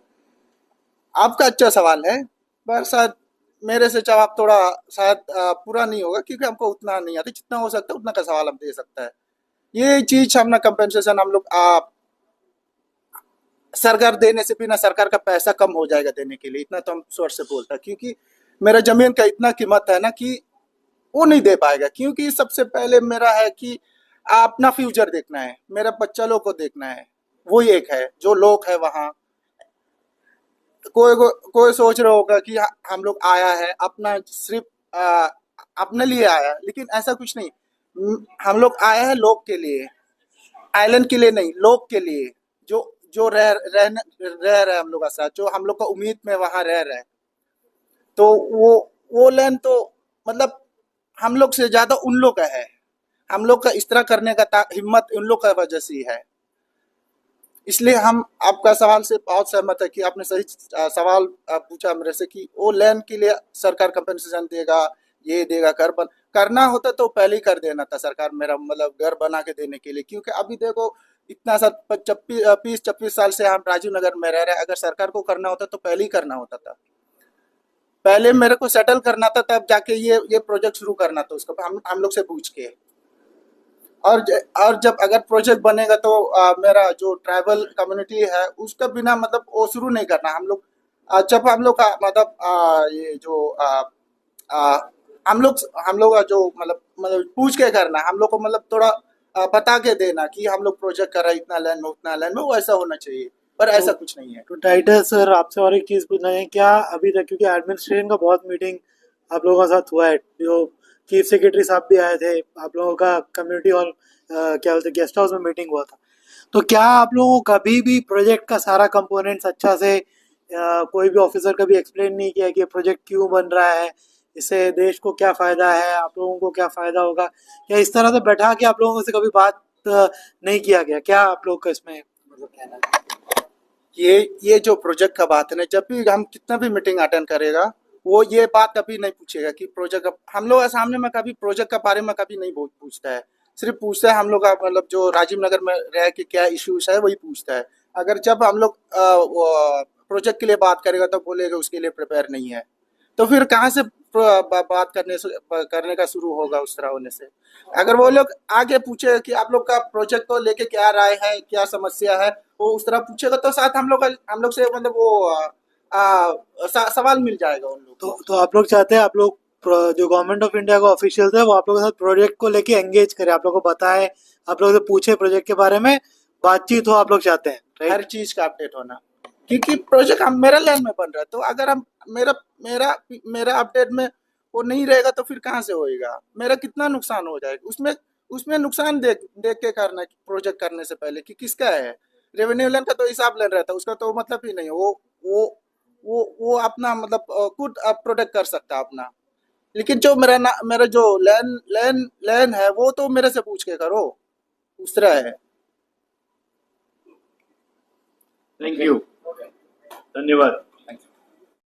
आपका अच्छा सवाल है, पर शायद मेरे से जवाब थोड़ा शायद पूरा नहीं होगा, क्योंकि हमको उतना नहीं आता, जितना हो सकता है उतना का सवाल हम दे सकता है। ये चीज हम ना कंपेंसेशन हम लोग सरकार देने से भी ना सरकार का पैसा कम हो जाएगा देने के लिए, इतना तो हम स्वर से बोलता है, क्योंकि मेरा जमीन का इतना कीमत है ना कि वो नहीं दे पाएगा, क्योंकि सबसे पहले मेरा है कि अपना फ्यूचर देखना है, मेरा बच्चा लोग को देखना है, वही एक है। जो लोग है वहाँ कोई सोच रहा होगा कि हम लोग आया है अपना सिर्फ अपने लिए आया है, लेकिन ऐसा कुछ नहीं। हम लोग आए हैं लोग के लिए, आइलैंड के लिए नहीं, लोग के लिए, जो रह रहे हम लोग का साथ, जो हम लोग का उम्मीद में वहाँ रह रहे हैं। तो वो लैंड तो मतलब हम लोग से ज्यादा उन लोग का है, हम लोग का इस तरह करने का हिम्मत उन लोग का वजह से ही है। इसलिए हम आपका सवाल से बहुत सहमत है कि आपने सही सवाल पूछा मेरे से कि वो लैंड के लिए सरकार कंपनसेशन देगा, ये देगा, करना होता तो पहले ही कर देना था सरकार, मेरा मतलब घर बना के देने के लिए। क्योंकि अभी देखो इतना सा 25-26 साल से हम राजीव नगर में रह रहे हैं, अगर सरकार को करना होता तो पहले ही करना होता था। पहले मेरे को सेटल करना था, तब जाके ये प्रोजेक्ट शुरू करना था उसको हम लोग से पूछ के। और जब अगर प्रोजेक्ट बनेगा तो मेरा जो ट्राइबल कम्युनिटी है उसका बिना मतलब वो शुरू नहीं करना हम लोग। जब हम लोग का मतलब ये जो हम लोग का जो मतलब पूछ के करना, हम लोग को मतलब थोड़ा बता के देना कि हम लोग प्रोजेक्ट कर रहे हैं इतना लैंड में उतना लैंड में, वो ऐसा होना चाहिए, पर ऐसा कुछ नहीं है। तो टाइटस सर आपसे और एक चीज़ पूछना है, क्या अभी तक, क्योंकि एडमिनिस्ट्रेशन का बहुत मीटिंग आप लोगों के साथ हुआ है, जो चीफ सेक्रेटरी साहब भी आए थे, आप लोगों का कम्युनिटी हॉल क्या बोलते गेस्ट हाउस में मीटिंग हुआ था, तो क्या आप लोगों को कभी भी प्रोजेक्ट का सारा कंपोनेंट्स अच्छा से कोई भी ऑफिसर कभी एक्सप्लेन नहीं किया कि ये प्रोजेक्ट क्यों बन रहा है, इससे देश को क्या फ़ायदा है, आप लोगों को क्या फ़ायदा होगा, या इस तरह से बैठा के आप लोगों से कभी बात नहीं किया गया? क्या आप लोग का इसमें मतलब कहना है? ये जो प्रोजेक्ट का बात है ना, जब भी हम कितना भी मीटिंग अटेंड करेगा वो ये बात कभी नहीं पूछेगा कि प्रोजेक्ट हम लोग के सामने में कभी प्रोजेक्ट के बारे में कभी नहीं पूछता है। सिर्फ पूछता है हम लोग का मतलब जो राजीव नगर में रह के क्या इश्यूज है वही पूछता है। अगर जब हम लोग प्रोजेक्ट के लिए बात करेगा तो बोलेगा उसके लिए प्रिपेयर नहीं है, तो फिर कहाँ से बात करने का शुरू होगा उस तरह होने से। अगर वो लोग आगे पूछे कि आप लोग का प्रोजेक्ट को लेके क्या राय है, क्या समस्या है, वो उस तरह पूछेगा तो साथ हम लोग से मतलब वो सवाल मिल जाएगा उन लोग को। तो आप लोग चाहते हैं, आप लोग जो गवर्नमेंट ऑफ इंडिया का ऑफिशियल है वो आप लोगों के साथ प्रोजेक्ट को लेके एंगेज करे, आप लोगों को बताए, आप लोगों से पूछे प्रोजेक्ट के बारे में, बातचीत हो, आप लोग चाहते हैं, हर राइट? चीज का अपडेट होना, क्योंकि प्रोजेक्ट हम मेरा लैंड में बन रहा है, तो अगर हम मेरा अपडेट में वो नहीं रहेगा तो फिर कहाँ से होएगा, मेरा कितना नुकसान हो जाएगा उसमें नुकसान देख के करना प्रोजेक्ट करने से पहले कि किसका है। रेवेन्यू लैंड का तो हिसाब ले रहता है, उसका तो मतलब ही नहीं है, वो अपना मतलब खुद प्रोटेक्ट कर सकता है अपना। लेकिन जो मेरा जो लैंड है वो तो मेरे से पूछ के करो, उस तरह है। थैंक यू, धन्यवाद।